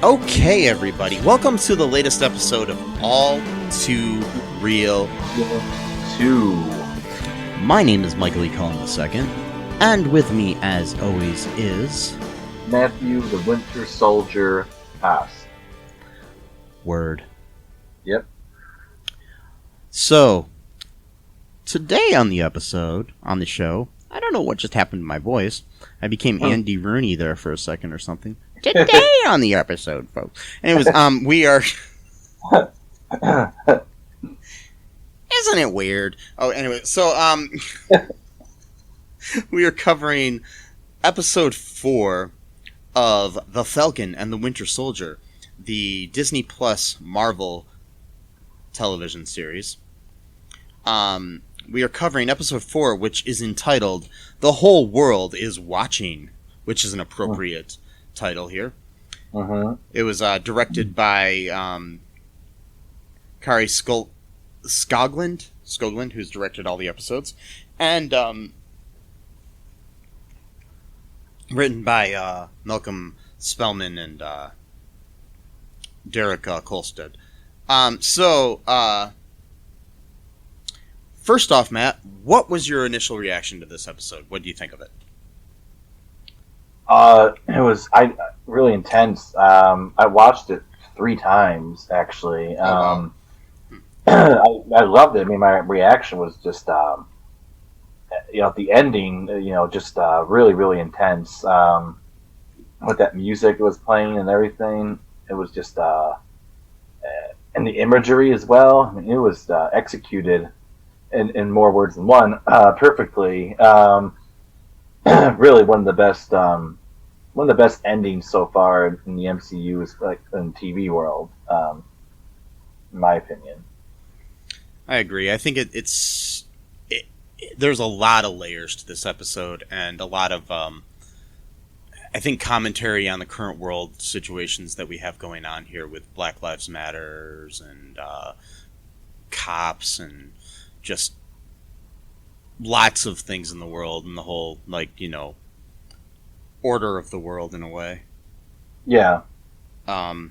Okay, everybody, welcome to the latest episode of All Too Real 2. My name is Michael E. Cullen II, and with me, as always, is... Matthew the Winter Soldier Haas. Word. Yep. So, today on the show, I don't know what just happened to my voice. I became Andy Rooney there for a second or something. Today on the episode, folks. Anyways, we are... Isn't it weird? Oh, anyway, so, we are covering episode 4 of The Falcon and the Winter Soldier, the Disney Plus Marvel television series. We are covering episode 4, which is entitled The Whole World is Watching, which is an appropriate title here. It was directed by Kari Skogland, who's directed all the episodes, and written by Malcolm Spellman and Derek Kolstad. First off, Matt, what was your initial reaction to this episode? What do you think of it? It was really intense. I watched it 3 times, actually. I loved it. I mean, my reaction was just, the ending, just really, really intense. With that music that was playing and everything, it was just, and the imagery as well. I mean, it was executed in more words than one, perfectly. Really one of the best endings so far in the MCU is like in the TV world, in my opinion. I agree. I think there's a lot of layers to this episode and a lot of I think commentary on the current world situations that we have going on here with Black Lives Matters and cops and just lots of things in the world and the whole, order of the world in a way. Yeah. I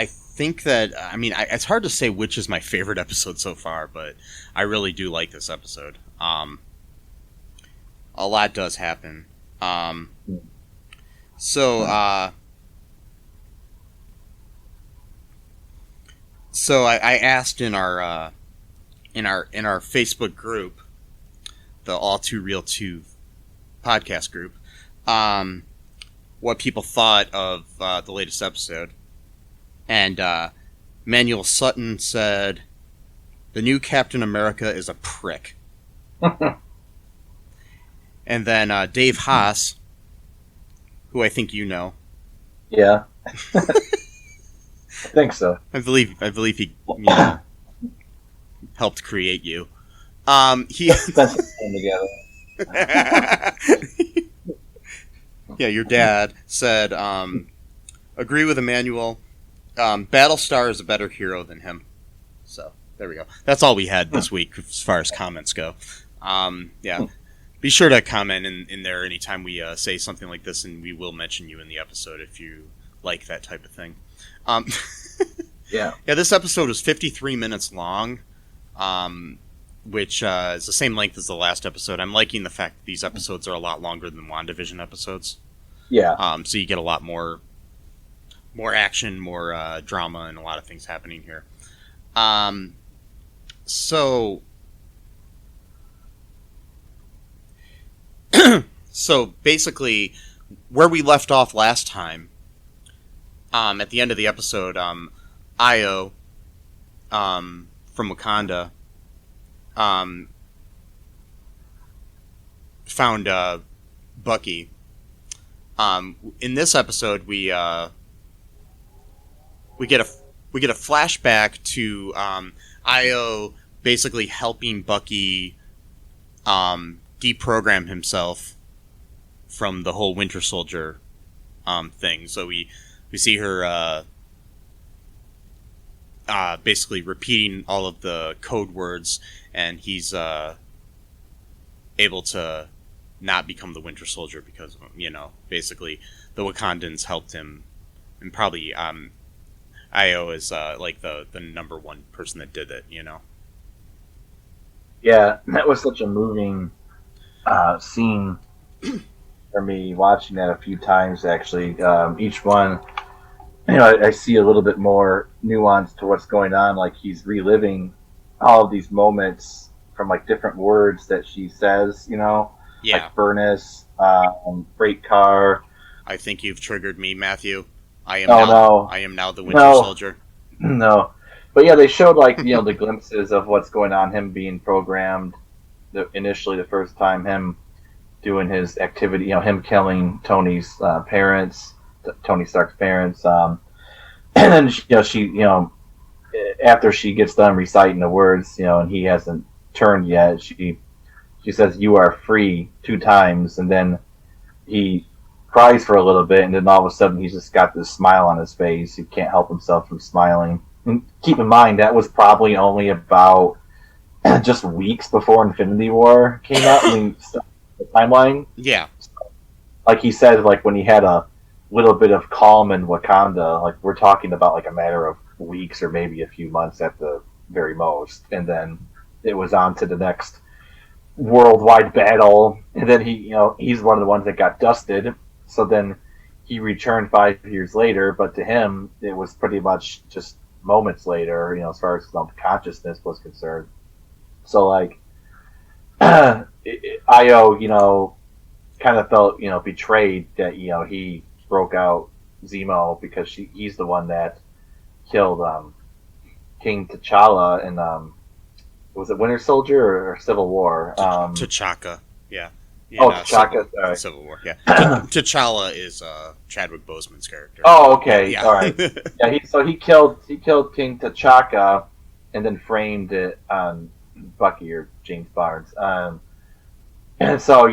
think that, it's hard to say which is my favorite episode so far, but I really do like this episode. A lot does happen. So I asked in our Facebook group, the All Too Real 2 podcast group, what people thought of the latest episode. And Manuel Sutton said, "The new Captain America is a prick." And then Dave Haas, who I think you know. Yeah. I think so. I believe he helped create you. He spent some time together. Yeah, your dad said, agree with Emmanuel. Battlestar is a better hero than him. So there we go. That's all we had this week as far as comments go. Yeah. Be sure to comment in there anytime we say something like this, and we will mention you in the episode if you like that type of thing. Yeah. This episode was 53 minutes long, which is the same length as the last episode. I'm liking the fact that these episodes are a lot longer than WandaVision episodes. Yeah. So you get a lot more action, more drama, and a lot of things happening here. So basically, where we left off last time, at the end of the episode, Io, from Wakanda, um, found Bucky. In this episode, we get a we get a flashback to Io basically helping Bucky deprogram himself from the whole Winter Soldier thing. So we see her basically repeating all of the code words, and he's able to not become the Winter Soldier because, basically the Wakandans helped him, and probably Io is like the number one person that did it. Yeah, that was such a moving scene for me. Watching that a few times, actually, each one, I see a little bit more nuance to what's going on. Like he's reliving all of these moments from like different words that she says. Yeah. Like furnace, freight car. I think you've triggered me, Matthew. I am now the Winter Soldier. No. But yeah, they showed like, the glimpses of what's going on, him being programmed. Initially, the first time, him doing his activity, him killing Tony's parents, Tony Stark's parents. And then, she, after she gets done reciting the words, and he hasn't turned yet, she says, "You are free" 2 times, and then he cries for a little bit, and then all of a sudden he's just got this smile on his face. He can't help himself from smiling. And keep in mind, that was probably only about just weeks before Infinity War came out. The timeline. Yeah. Like he said, like when he had a little bit of calm in Wakanda, like we're talking about like a matter of weeks or maybe a few months at the very most. And then it was on to the next worldwide battle, and then he's one of the ones that got dusted. So then he returned 5 years later, but to him it was pretty much just moments later, as far as consciousness was concerned. So like Io, kind of felt betrayed that he broke out Zemo because he's the one that killed King T'Challa in was it Winter Soldier or Civil War? T'Chaka, yeah. T'Chaka, sorry. Civil War, yeah. T'Challa is Chadwick Boseman's character. Oh, okay, yeah. All right. Yeah, so he killed King T'Chaka, and then framed it on Bucky or James Barnes. And so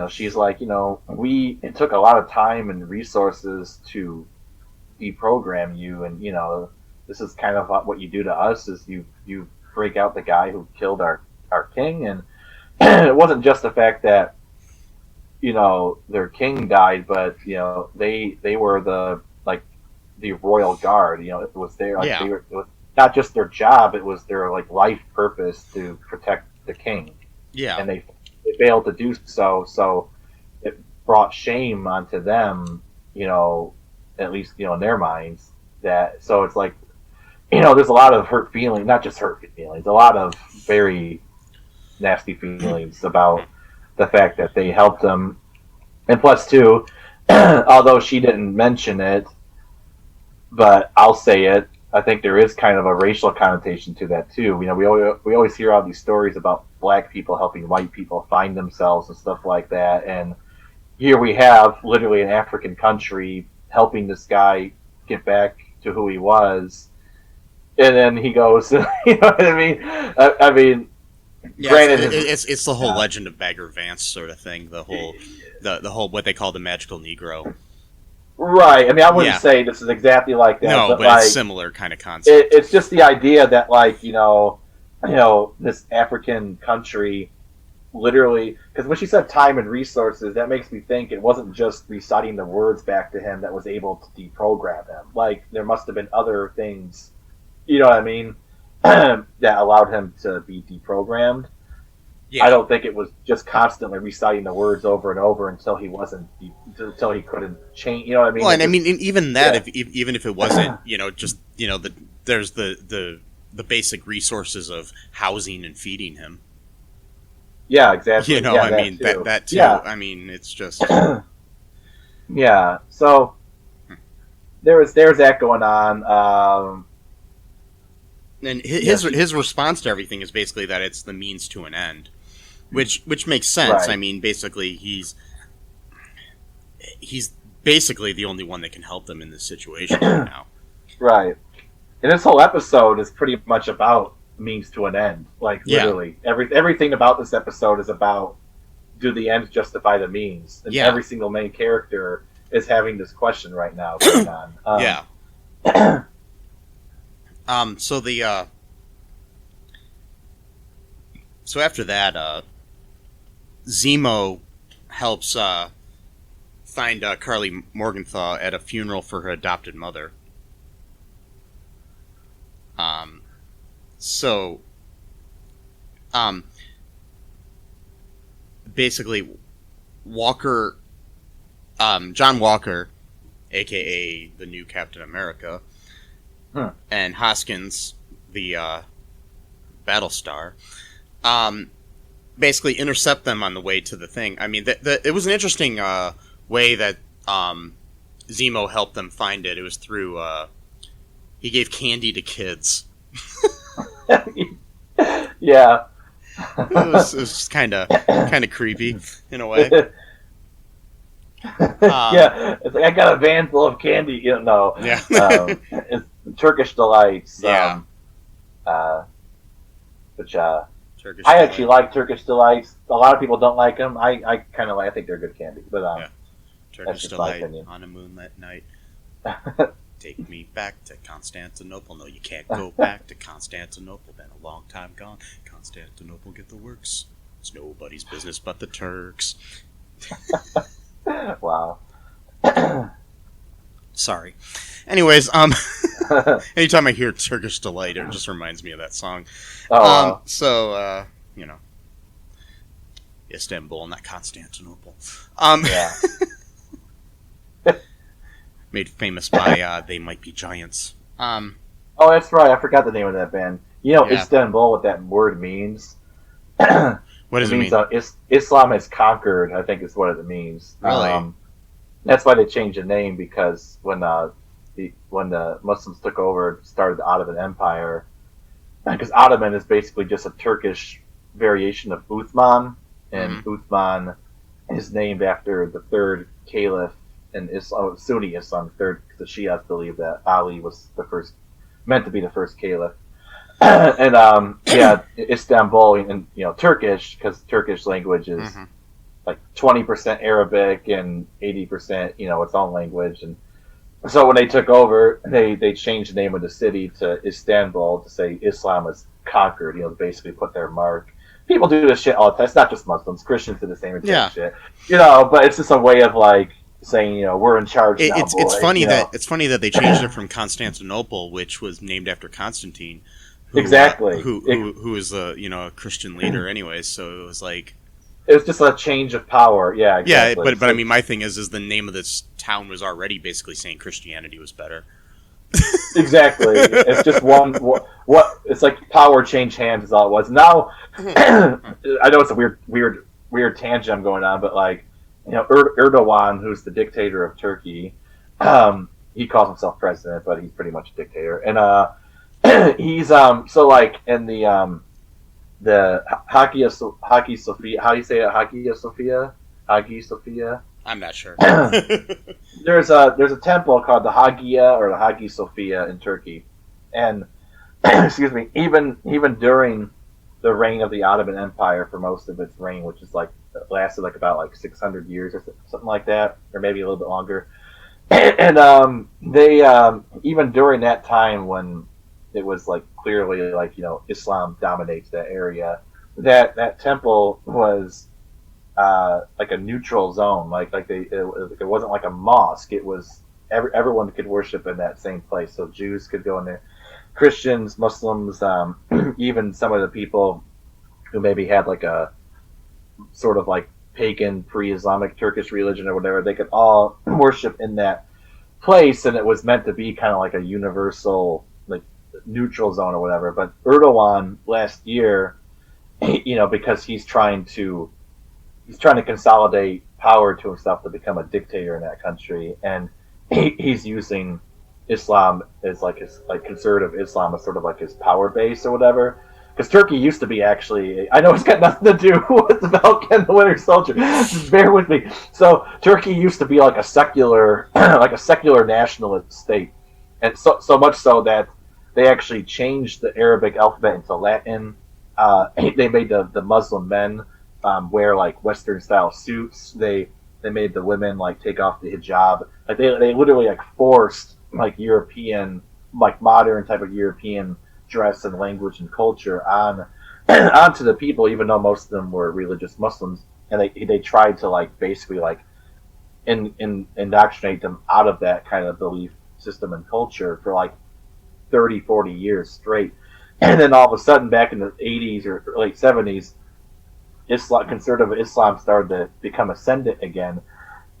she's like, it took a lot of time and resources to deprogram you, and this is kind of what you do to us is you break out the guy who killed our king. And it wasn't just the fact that their king died, but they were the royal guard. It was their it was not just their job, it was their life purpose to protect the king. Yeah. And they failed to do so it brought shame onto them, at least in their minds. That so it's like there's a lot of hurt feelings, not just hurt feelings, a lot of very nasty feelings about the fact that they helped him. And plus too, although she didn't mention it, but I'll say it, I think there is kind of a racial connotation to that too. We always hear all these stories about black people helping white people find themselves and stuff like that, and here we have literally an African country helping this guy get back to who he was. And then he goes, you know what I mean? I mean, yeah, granted, it's the whole Legend of Bagger Vance sort of thing. The whole what they call the magical Negro. Right. I mean, I wouldn't say this is exactly like that. No, but it's similar kind of concept. It's just the idea that this African country, literally, because when she said time and resources, that makes me think it wasn't just reciting the words back to him that was able to deprogram him. There must have been other things. You know what I mean? That allowed him to be deprogrammed. Yeah. I don't think it was just constantly reciting the words over and over until he couldn't change. You know what I mean? Well, and I mean, even that, even if it wasn't, there's the basic resources of housing and feeding him. Yeah, exactly. That too. Yeah. I mean, it's just. Yeah. So there's that going on. And Yes. his response to everything is basically that it's the means to an end, which makes sense. Right. I mean, basically he's basically the only one that can help them in this situation right now. Right. And this whole episode is pretty much about means to an end. Like, literally. Everything about this episode is about, do the ends justify the means? And every single main character is having this question right now going on. So the so after that, Zemo helps find Carly Morgenthau at a funeral for her adopted mother. Basically, Walker, John Walker, aka the new Captain America, and Hoskins, the Battlestar, basically intercept them on the way to the thing. I mean, it was an interesting way that Zemo helped them find it. It was through he gave candy to kids. Yeah. It was kind of creepy in a way. Yeah, it's like, I got a van full of candy. You know, Yeah. It's Turkish delights. Yeah. Which Turkish I delight. actually like Turkish delights. A lot of people don't like them. I kind of like. I think they're good candy. But Yeah. that's Turkish just my delight opinion. on a moonlit night. Take me back to Constantinople. No, you can't go back to Constantinople. Been a long time gone. Constantinople, get the works. It's nobody's business but the Turks. Wow. Sorry. Anyways, anytime I hear Turkish delight, it just reminds me of that song. Oh, So, Istanbul, not Constantinople. yeah. Made famous by They Might Be Giants. Oh, that's right. I forgot the name of that band. You know, Yeah. Istanbul, what that word means. What does it mean? Islam is conquered, I think is what it means. Really? That's why they changed the name, because when the Muslims took over, started the Ottoman Empire, because Ottoman is basically just a Turkish variation of Uthman, and Uthman is named after the third caliph in Islam, Sunni Islam, third, because the Shias believe that Ali was meant to be the first caliph. And yeah, Istanbul, and Turkish, because Turkish language is like 20% Arabic and 80% its own language. And so when they took over, they changed the name of the city to Istanbul to say Islam is conquered, to basically put their mark. People do this shit all the time. It's not just Muslims. Christians do the same exact shit. But it's just a way of like saying, we're in charge now, boy. It's funny that they changed it from Constantinople, which was named after Constantine. Exactly. Who is a Christian leader anyways, so it was like it was just a change of power. Yeah, exactly. Yeah, but I mean, my thing is the name of this town was already basically saying Christianity was better. Exactly. It's just what it's like power changed hands is all it was. Now I know it's a weird tangent I'm going on, but like Erdogan, who's the dictator of Turkey, he calls himself president, but he's pretty much a dictator. And he's so like in the Hagia Sophia, how do you say it? Hagia Sophia. I'm not sure. There's a temple called the Hagia or the Hagia Sophia in Turkey, and excuse me, even during the reign of the Ottoman Empire, for most of its reign, which is lasted about 600 years or something like that, or maybe a little bit longer, and they even during that time when it was clearly Islam dominates that area, that temple was like a neutral zone, it wasn't like a mosque. It was everyone could worship in that same place. So Jews could go in there, Christians, Muslims, even some of the people who maybe had a sort of pagan pre-Islamic Turkish religion or whatever, they could all worship in that place, and it was meant to be kind of like a universal neutral zone or whatever. But Erdogan last year, because he's trying to consolidate power to himself to become a dictator in that country, and he's using Islam is like his like conservative Islam is sort of like his power base or whatever. Because Turkey used to be actually, I know it's got nothing to do with the Falcon and the Winter Soldier. Just bear with me. So Turkey used to be like a secular, like a secular nationalist state, and so much so that they actually changed the Arabic alphabet into Latin. They made the Muslim men wear like Western style suits. They made the women like take off the hijab. Like they literally like forced like European, like modern type of European dress and language and culture on onto the people, even though most of them were religious Muslims, and they tried to like basically like indoctrinate them out of that kind of belief system and culture for like 30, 40 years straight. And then all of a sudden, back in the 80s or late 70s, conservative Islam started to become ascendant again,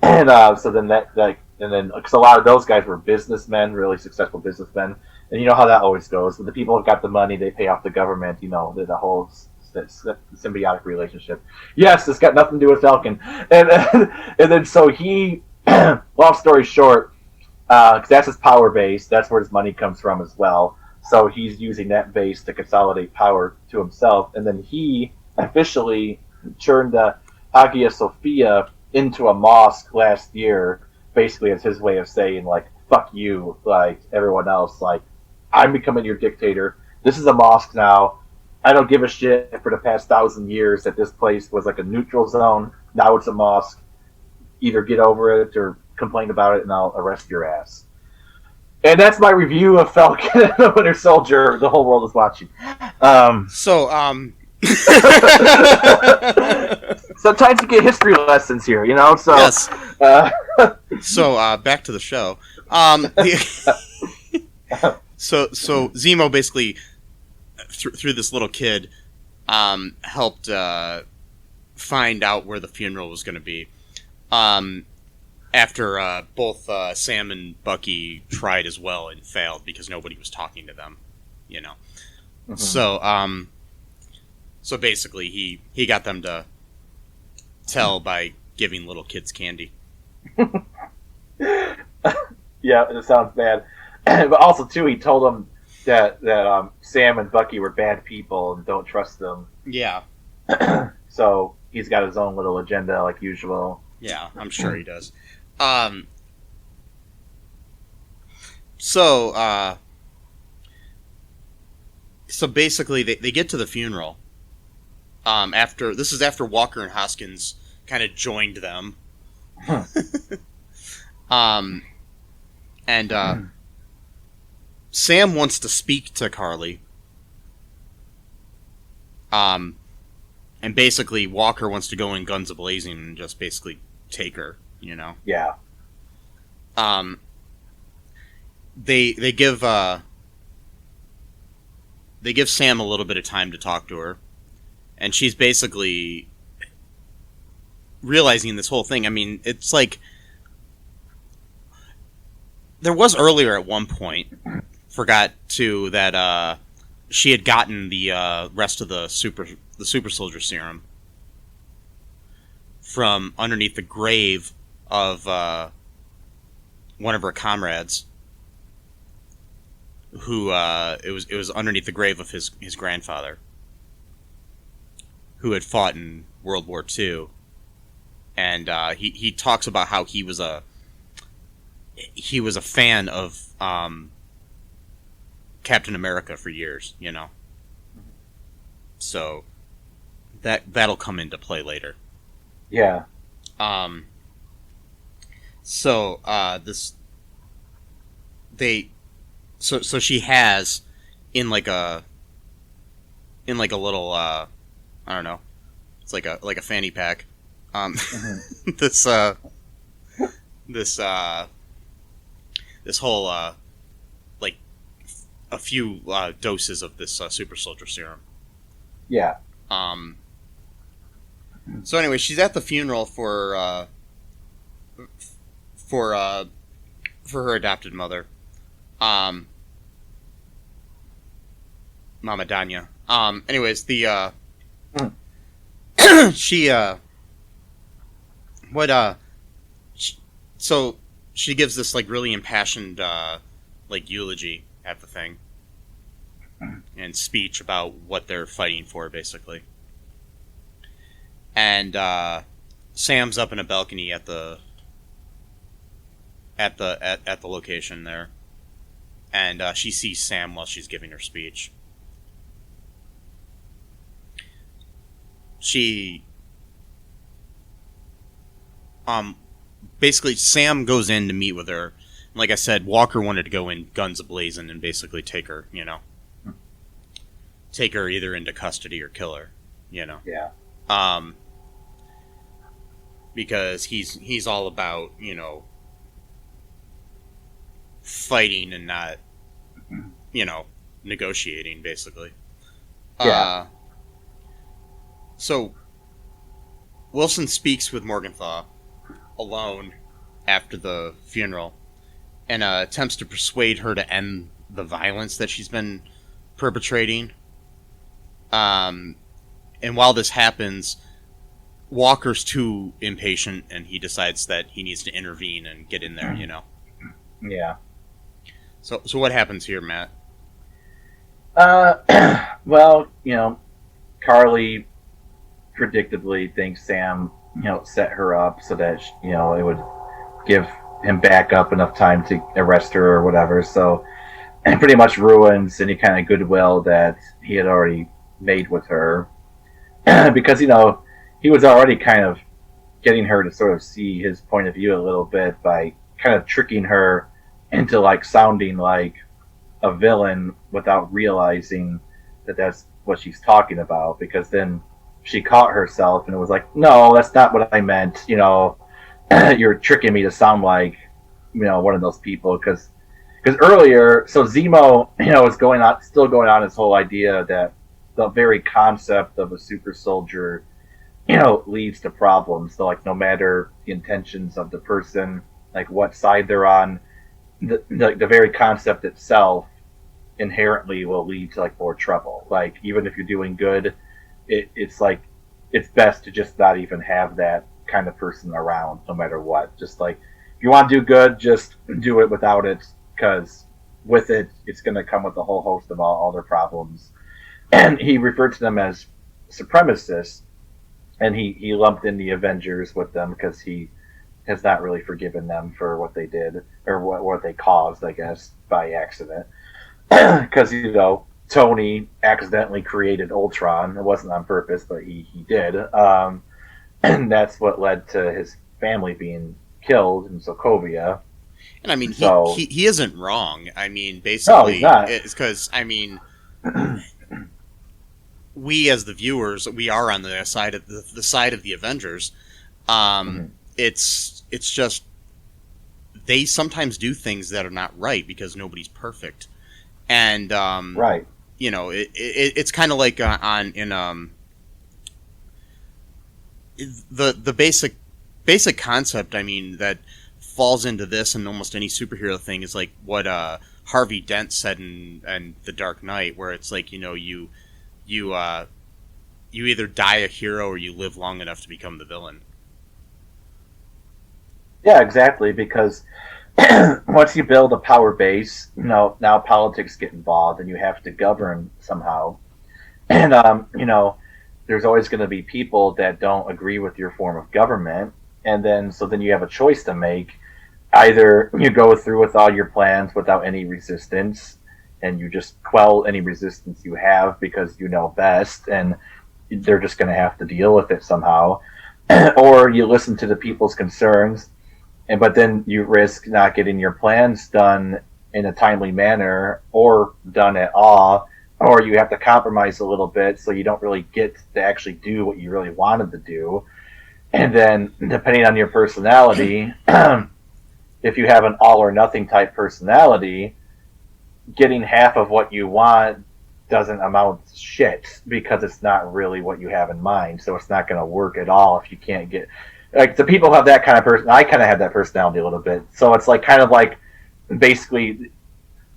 and so then and then because a lot of those guys were businessmen, really successful businessmen, and you know how that always goes. The people who got the money, they pay off the government. You know the whole symbiotic relationship. Yes, this got nothing to do with Falcon, and then so he, long story short, because that's his power base. That's where his money comes from as well. So he's using that base to consolidate power to himself, and then he officially turned Hagia Sophia into a mosque last year, basically as his way of saying like "fuck you," like everyone else. Like I'm becoming your dictator. This is a mosque now. I don't give a shit for the past 1,000 years that this place was like a neutral zone. Now it's a mosque. Either get over it or complain about it, and I'll arrest your ass. And that's my review of Falcon and the Winter Soldier. The whole world is watching. Sometimes you get history lessons here, you know. So yes. So back to the show. So Zemo basically through this little kid helped find out where the funeral was going to be. After both Sam and Bucky tried as well and failed because nobody was talking to them, you know. Mm-hmm. So basically he got them to tell by giving little kids candy. Yeah, it sounds bad. But also too, he told them that Sam and Bucky were bad people and don't trust them. Yeah. So he's got his own little agenda like usual. Yeah, I'm sure he does. So basically they get to the funeral. After Walker and Hoskins kind of joined them. And Sam wants to speak to Carly. And basically Walker wants to go in guns a-blazing and just basically take her, you know? Yeah. They give Sam a little bit of time to talk to her, and she's basically realizing this whole thing. I mean, it's like there was earlier at one point, forgot to that she had gotten the rest of the super soldier serum from underneath the grave of one of her comrades, who it was underneath the grave of his grandfather, who had fought in World War II, and he talks about how he was a fan of Captain America for years, you know. So that'll come into play later. Yeah. So she has in like a little I don't know, it's like a fanny pack. This whole like a few doses of this super soldier serum. Yeah. So anyway, she's at the funeral for her adopted mother, Mama Danya. Anyways, so she gives this like really impassioned like eulogy at the thing and speech about what they're fighting for, basically. And Sam's up in a balcony at the location there, and she sees Sam while she's giving her speech. She basically Sam goes in to meet with her. Like I said, Walker wanted to go in guns a-blazing and basically take her, take her either into custody or kill her, Yeah. Because he's all about, fighting and not, negotiating, basically. Yeah. So Wilson speaks with Morgenthau alone after the funeral and attempts to persuade her to end the violence that she's been perpetrating. And while this happens, Walker's too impatient, and he decides that he needs to intervene and get in there, Yeah. So what happens here, Matt? Well, Carly predictably thinks Sam, set her up so that, it would give him back up enough time to arrest her or whatever. So, and pretty much ruins any kind of goodwill that he had already made with her. Because, he was already kind of getting her to sort of see his point of view a little bit by kind of tricking her into like sounding like a villain without realizing that that's what she's talking about, because then she caught herself and it was like, no, that's not what I meant. You're tricking me to sound like, one of those people. Because earlier, so Zemo, is still going on his whole idea that the very concept of a super soldier, leads to problems. So like, no matter the intentions of the person, like what side they're on, the very concept itself inherently will lead to like more trouble. Like, even if you're doing good, it's like, it's best to just not even have that kind of person around, no matter what. Just like, if you want to do good, just do it without it, because with it, it's going to come with a whole host of all their problems. And he referred to them as supremacists, and he lumped in the Avengers with them because he has not really forgiven them for what they did, or what they caused, I guess, by accident. Because, Tony accidentally created Ultron. It wasn't on purpose, but he did. And that's what led to his family being killed in Sokovia. And I mean, so, he isn't wrong. I mean, basically, no, he's not. It's because, we as the viewers, we are on the side of the side of the Avengers. It's just they sometimes do things that are not right because nobody's perfect, and right. It's kind of like the basic concept. I mean, that falls into this and almost any superhero thing is like what Harvey Dent said in The Dark Knight, where it's like, you either die a hero or you live long enough to become the villain. Yeah, exactly. Because once you build a power base, now politics get involved and you have to govern somehow. And, there's always going to be people that don't agree with your form of government. And then you have a choice to make. Either you go through with all your plans without any resistance, and you just quell any resistance you have because you know best, and they're just going to have to deal with it somehow. Or you listen to the people's concerns, but then you risk not getting your plans done in a timely manner or done at all, or you have to compromise a little bit so you don't really get to actually do what you really wanted to do. And then, depending on your personality, if you have an all or nothing type personality, getting half of what you want doesn't amount to shit because it's not really what you have in mind. So it's not going to work at all if you can't get, like, the people who have that kind of person. I kind of have that personality a little bit. So it's like kind of like basically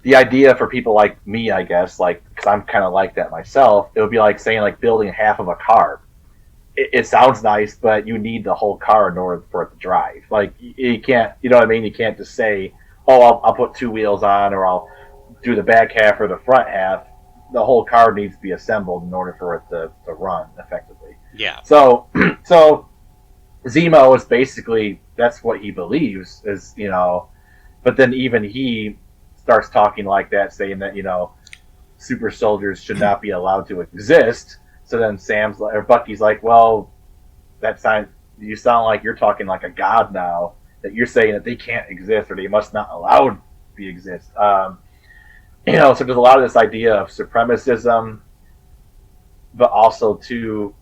the idea for people like me, I guess, like, because I'm kind of like that myself. It would be like saying like building half of a car. It sounds nice, but you need the whole car in order for it to drive. Like, you can't, you know what I mean? You can't just say, oh, I'll put two wheels on, or I'll do the back half or the front half. The whole car needs to be assembled in order for it to run effectively. Yeah. So, so Zemo is basically, that's what he believes is, but then even he starts talking like that, saying that, super soldiers should not be allowed to exist. So then Bucky's like, well, you sound like you're talking like a god now, that you're saying that they can't exist or they must not allow to exist. So there's a lot of this idea of supremacism, but also to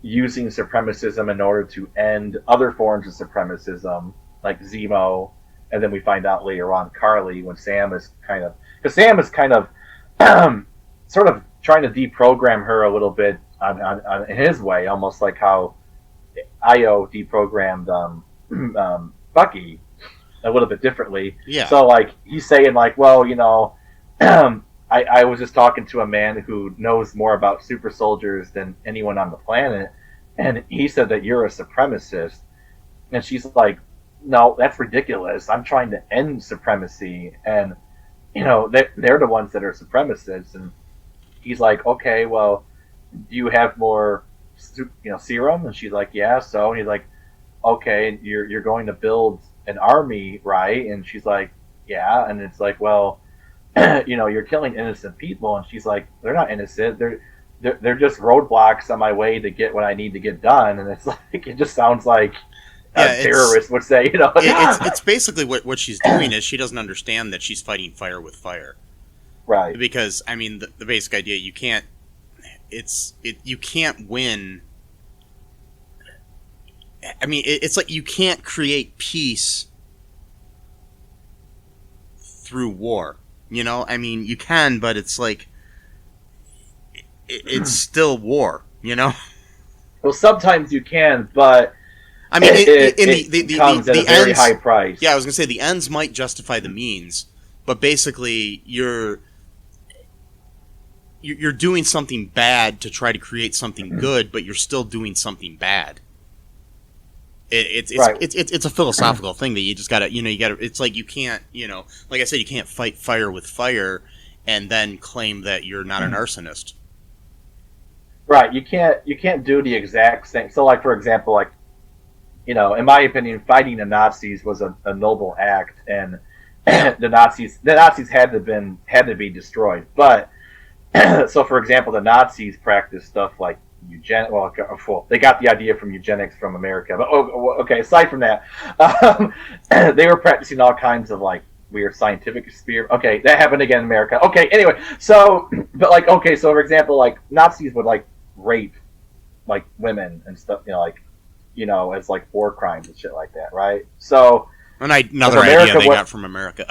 using supremacism in order to end other forms of supremacism, like Zemo, and then we find out later on Carly, when Sam is kind of sort of trying to deprogram her a little bit in his way, almost like how Io deprogrammed Bucky a little bit differently. Yeah. So like he's saying like, well, I was just talking to a man who knows more about super soldiers than anyone on the planet, and he said that you're a supremacist. And she's like, no, that's ridiculous. I'm trying to end supremacy, and they're the ones that are supremacists. And he's like, okay, well, do you have more serum? And she's like, yeah. So, and he's like, okay, you're going to build an army, right? And she's like, yeah. And it's like, well, you're killing innocent people. And she's like, they're not innocent. They're just roadblocks on my way to get what I need to get done. And it's like, it just sounds like a terrorist would say, It's basically what she's doing is she doesn't understand that she's fighting fire with fire. Right. Because, I mean, the basic idea, you can't win. I mean, it's like you can't create peace through war. I mean, you can, but it's like it's still war. Well, sometimes you can, but I mean, it comes at a very high price. Yeah, I was gonna say the ends might justify the means, but basically you're doing something bad to try to create something good, but you're still doing something bad. It's a philosophical thing that you just gotta it's like you can't like I said, you can't fight fire with fire and then claim that you're not an arsonist. Right, you can't do the exact same. So like for example, like in my opinion, fighting the Nazis was a noble act, and the Nazis had to be destroyed. But so for example, the Nazis practiced stuff like eugenics. Well, they got the idea from eugenics from America. But okay, aside from that, they were practicing all kinds of like weird scientific experiment. Okay, that happened again in America. Okay, anyway, so but like okay, so for example, like Nazis would like rape like women and stuff, as like war crimes and shit like that, right? So another idea they got from America.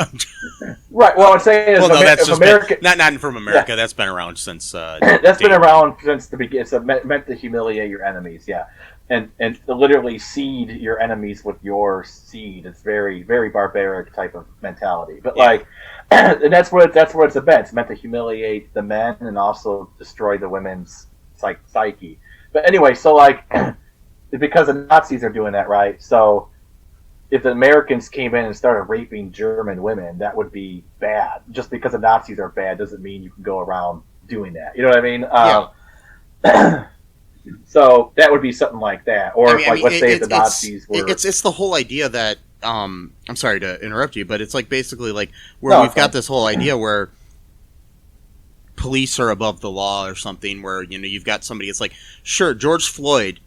Right. Well, I'm saying is that's just America, not from America. Yeah. That's been around since. Been around since the beginning. It's meant to humiliate your enemies. Yeah, and literally seed your enemies with your seed. It's very very barbaric type of mentality. But like, and that's what it's about. It's meant to humiliate the men and also destroy the women's psyche. But anyway, so like, because the Nazis are doing that, right? So if the Americans came in and started raping German women, that would be bad. Just because the Nazis are bad doesn't mean you can go around doing that. You know what I mean? Yeah. So that would be something like that. Or let's say if the Nazis were... It's the whole idea that... I'm sorry to interrupt you, but it's like basically like where we've got this whole idea where police are above the law or something, where you've got somebody... It's like, sure, George Floyd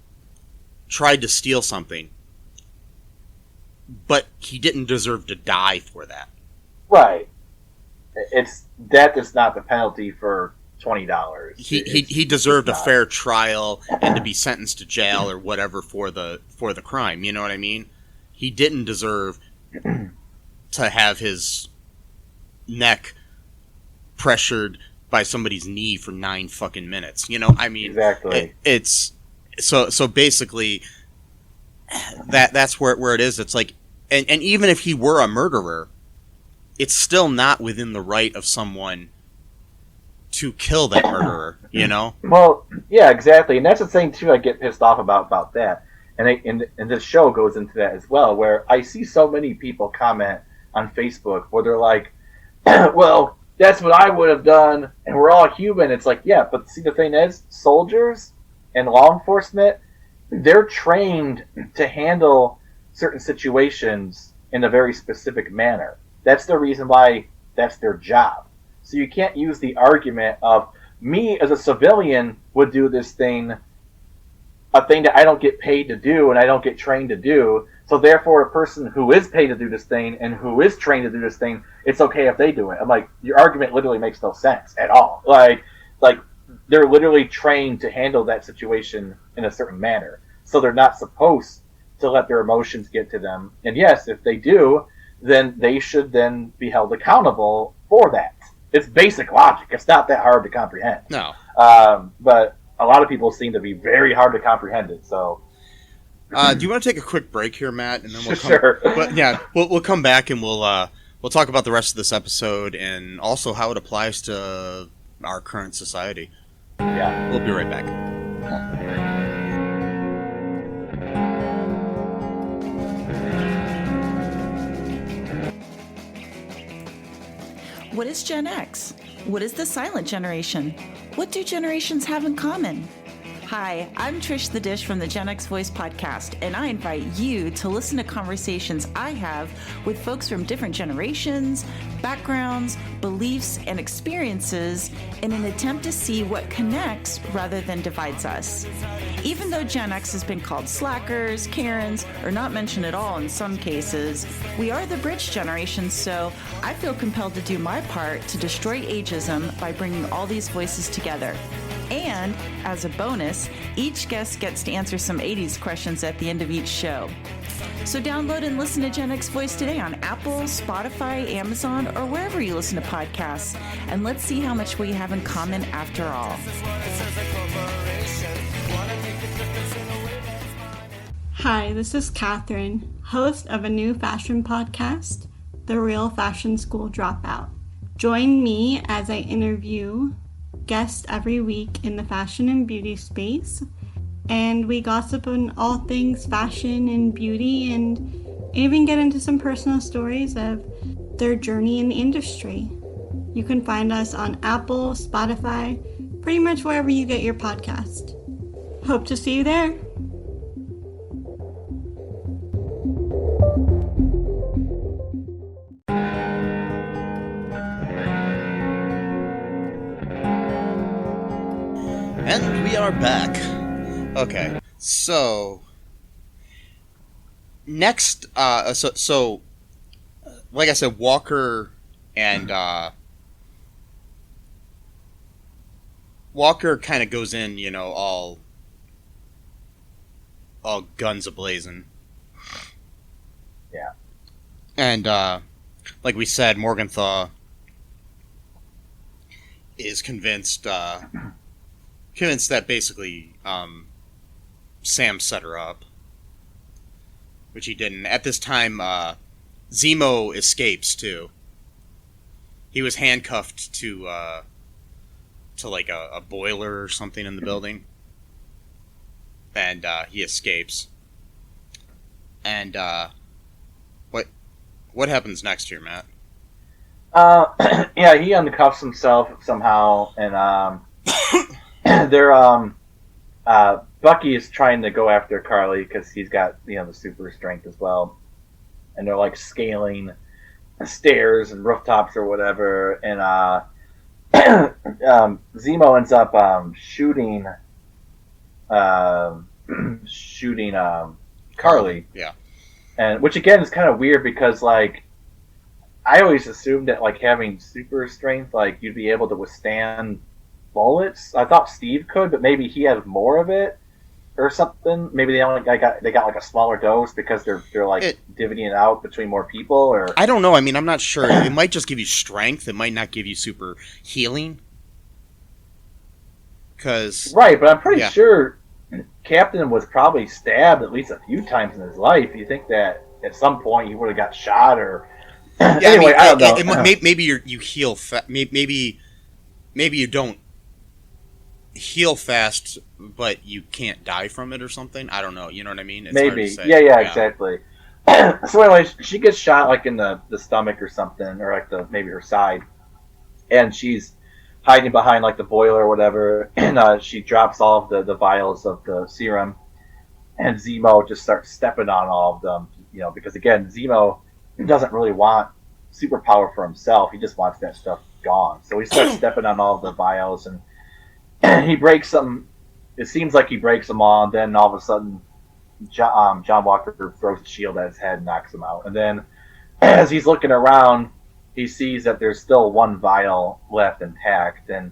tried to steal something, but he didn't deserve to die for that. Right. Death is not the penalty for $20. He deserved a fair trial and to be sentenced to jail or whatever for the crime. You know what I mean? He didn't deserve to have his neck pressured by somebody's knee for 9 fucking minutes. I mean, exactly. It's so basically that's where it is. It's like. And even if he were a murderer, it's still not within the right of someone to kill that murderer, Well, yeah, exactly. And that's the thing, too, I get pissed off about that. And this show goes into that as well, where I see so many people comment on Facebook where they're like, well, that's what I would have done, and we're all human. It's like, yeah, but see, the thing is, soldiers and law enforcement, they're trained to handle certain situations in a very specific manner. That's the reason why that's their job. So you can't use the argument of me as a civilian would do this thing, a thing that I don't get paid to do and I don't get trained to do. So therefore, a person who is paid to do this thing and who is trained to do this thing, it's okay if they do it. I'm like, your argument literally makes no sense at all. Like they're literally trained to handle that situation in a certain manner. So they're not supposed to let their emotions get to them. And yes, if they do, then they should then be held accountable for that. It's basic logic. It's not that hard to comprehend. No. But a lot of people seem to be very hard to comprehend it. So, do you want to take a quick break here, Matt, and then we'll come, sure. But yeah, we'll come back and we'll talk about the rest of this episode and also how it applies to our current society. Yeah, we'll be right back. What is Gen X? What is the silent generation? What do generations have in common? Hi, I'm Trish the Dish from the Gen X Voice podcast, and I invite you to listen to conversations I have with folks from different generations, backgrounds, beliefs, and experiences in an attempt to see what connects rather than divides us. Even though Gen X has been called slackers, Karens, or not mentioned at all in some cases, we are the bridge generation, so I feel compelled to do my part to destroy ageism by bringing all these voices together. And, as a bonus, each guest gets to answer some 80s questions at the end of each show. So download and listen to Gen X Voice today on Apple, Spotify, Amazon, or wherever you listen to podcasts. And let's see how much we have in common after all. Hi, this is Catherine, host of a new fashion podcast, The Real Fashion School Dropout. Join me as I interview guests every week in the fashion and beauty space, and we gossip on all things fashion and beauty and even get into some personal stories of their journey in the industry. You can find us on Apple, Spotify, pretty much wherever you get your podcast. Hope to see you there. And we are back. Okay, so next, so like I said, Walker and Walker kind of goes in, you know, all guns a-blazing. Yeah. And like we said, Morgenthau is convinced that basically Sam set her up, which he didn't. At this time, Zemo escapes too. He was handcuffed to like a boiler or something in the building, and he escapes. And what happens next here, Matt? Yeah, he uncuffs himself somehow, and Bucky is trying to go after Carly because he's got, you know, the super strength as well, and they're like scaling stairs and rooftops or whatever, and Zemo ends up shooting Carly. Yeah. And which again is kind of weird because like I always assumed that like having super strength, like you'd be able to withstand bullets. I thought Steve could, but maybe he had more of it or something. Maybe they got like a smaller dose because they're like divvying it out between more people. Or I don't know. I mean, I'm not sure. It might just give you strength. It might not give you super healing. Right, but I'm pretty sure Captain was probably stabbed at least a few times in his life. You think that at some point he would have got shot or anyway? I don't know. Maybe you heal. Maybe you don't heal fast, but you can't die from it or something. I don't know. You know what I mean? It's maybe. hard to say. Yeah, exactly. So anyway, she gets shot like in the stomach or something, or like maybe her side, and she's hiding behind like the boiler or whatever, and she drops all of the vials of the serum, and Zemo just starts stepping on all of them, because again, Zemo doesn't really want superpower for himself; he just wants that stuff gone. So he starts stepping on all of the vials, and he breaks them. It seems like he breaks them all, and then all of a sudden, John Walker throws a shield at his head and knocks him out. And then, as he's looking around, he sees that there's still one vial left intact, and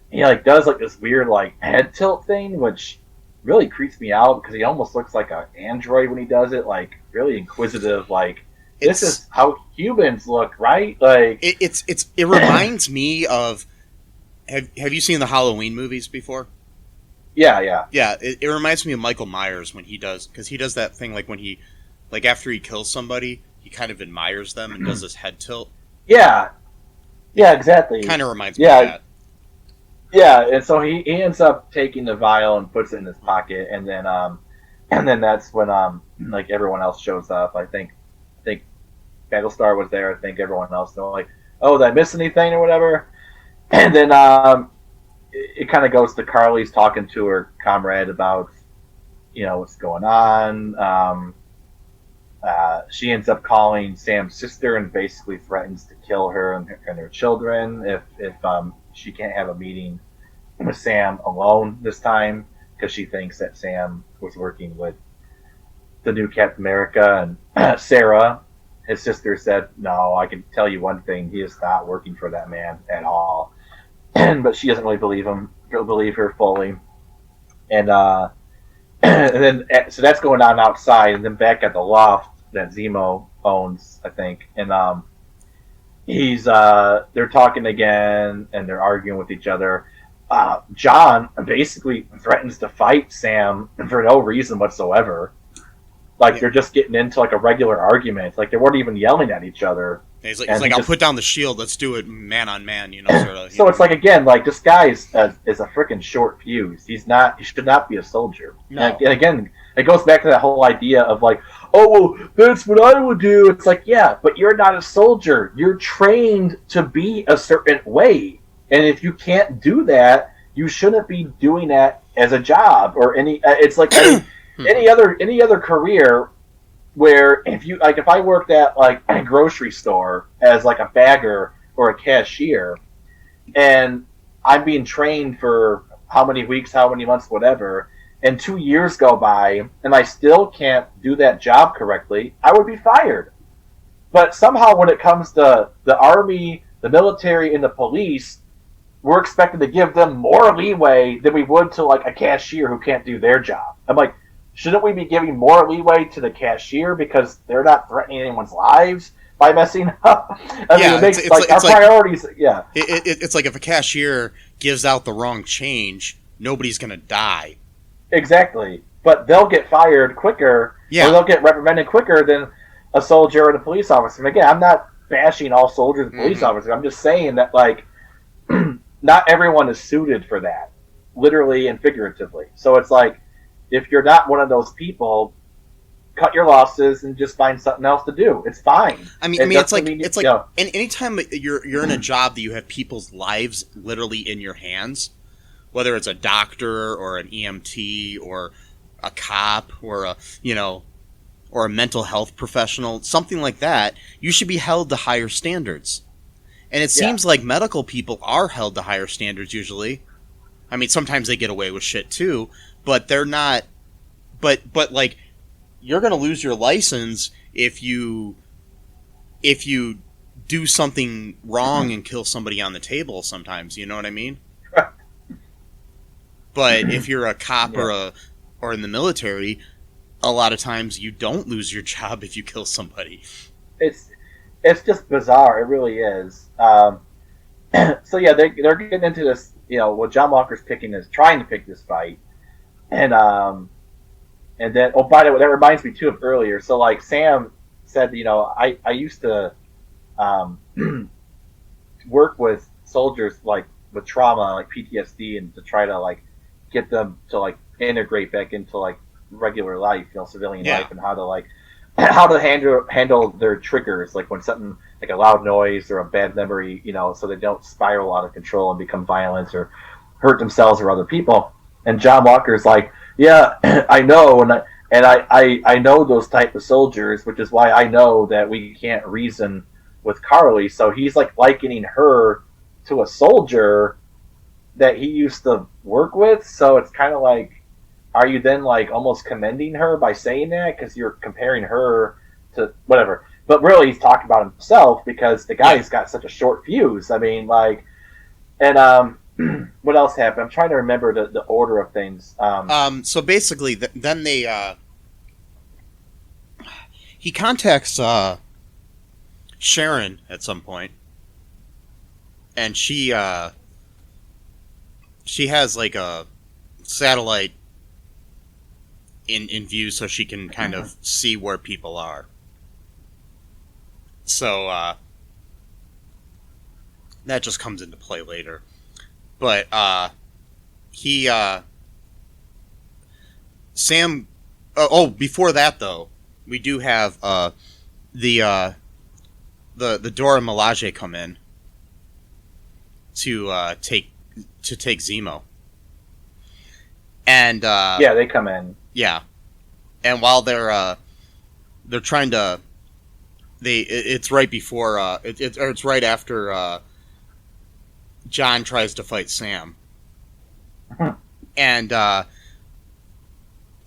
he like does like this weird like head tilt thing, which really creeps me out because he almost looks like an android when he does it, like really inquisitive, like this is how humans look, right? Like it reminds me of have you seen the Halloween movies before? Yeah. It reminds me of Michael Myers when he does, because he does that thing like when he, like after he kills somebody, he kind of admires them and does this head tilt. Yeah, exactly. Kind of reminds me of that. Yeah, and so he ends up taking the vial and puts it in his pocket, and then that's when like everyone else shows up. I think Battlestar was there. I think everyone else. They're like, oh, did I miss anything or whatever? And then it kind of goes to Carly's talking to her comrade about, what's going on. She ends up calling Sam's sister and basically threatens to kill her and her children if she can't have a meeting with Sam alone this time, because she thinks that Sam was working with the new Captain America. And Sarah, his sister, said, no, I can tell you one thing, he is not working for that man at all. But she doesn't really believe her fully. And then so that's going on outside, and then back at the loft that Zemo owns, I think. And they're talking again, and they're arguing with each other. John basically threatens to fight Sam for no reason whatsoever. Like, they're just getting into like a regular argument. Like, they weren't even yelling at each other. He's like, I'll put down the shield. Let's do it man on man, sort of. So it's like, again, like, this guy is a freaking short fuse. He should not be a soldier. No. And again, it goes back to that whole idea of like, oh, well, that's what I would do. It's like, yeah, but you're not a soldier. You're trained to be a certain way. And if you can't do that, you shouldn't be doing that as a job or it's like any other career. Where if I worked at like a grocery store as like a bagger or a cashier, and I'm being trained for how many weeks, how many months, whatever, and 2 years go by and I still can't do that job correctly, I would be fired. But somehow when it comes to the army, the military, and the police, we're expected to give them more leeway than we would to like a cashier who can't do their job. I'm like, shouldn't we be giving more leeway to the cashier because they're not threatening anyone's lives by messing up? It makes our priorities. Yeah, it's like if a cashier gives out the wrong change, nobody's gonna die. Exactly, but they'll get fired quicker, or they'll get reprimanded quicker than a soldier or a police officer. And again, I'm not bashing all soldiers and police officers. I'm just saying that like not everyone is suited for that, literally and figuratively. So it's like, if you're not one of those people, cut your losses and just find something else to do. It's fine. I mean, it's like and anytime you're in a job that you have people's lives literally in your hands, whether it's a doctor or an EMT or a cop or a mental health professional, something like that, you should be held to higher standards. And it seems like medical people are held to higher standards usually. I mean, sometimes they get away with shit too. But they're not. But like, you're gonna lose your license if you do something wrong and kill somebody on the table. Sometimes, you know what I mean. But if you're a cop or in the military, a lot of times you don't lose your job if you kill somebody. It's just bizarre. It really is. So yeah, they're getting into this. John Walker's trying to pick this fight. And then, oh, by the way, that reminds me too of earlier. So like Sam said, I used to work with soldiers like with trauma, like PTSD, and to try to like get them to like integrate back into like regular life, civilian life, and how to like how to handle their triggers, like when something like a loud noise or a bad memory, so they don't spiral out of control and become violent or hurt themselves or other people. And John Walker's like, yeah, I know, I know those type of soldiers, which is why I know that we can't reason with Carly. So he's like likening her to a soldier that he used to work with. So it's kind of like, are you then like almost commending her by saying that because you're comparing her to whatever? But really, he's talking about himself because the guy's got such a short fuse. I mean, like, and what else happened? I'm trying to remember the order of things. So basically, then he contacts Sharon at some point, and she has like a satellite in view, so she can kind of see where people are. So that just comes into play later. But Sam. Before that though, we do have the Dora Milaje come in to take Zemo. And they come in. Yeah, and while they're trying to, it's right before it's right after John tries to fight Sam, and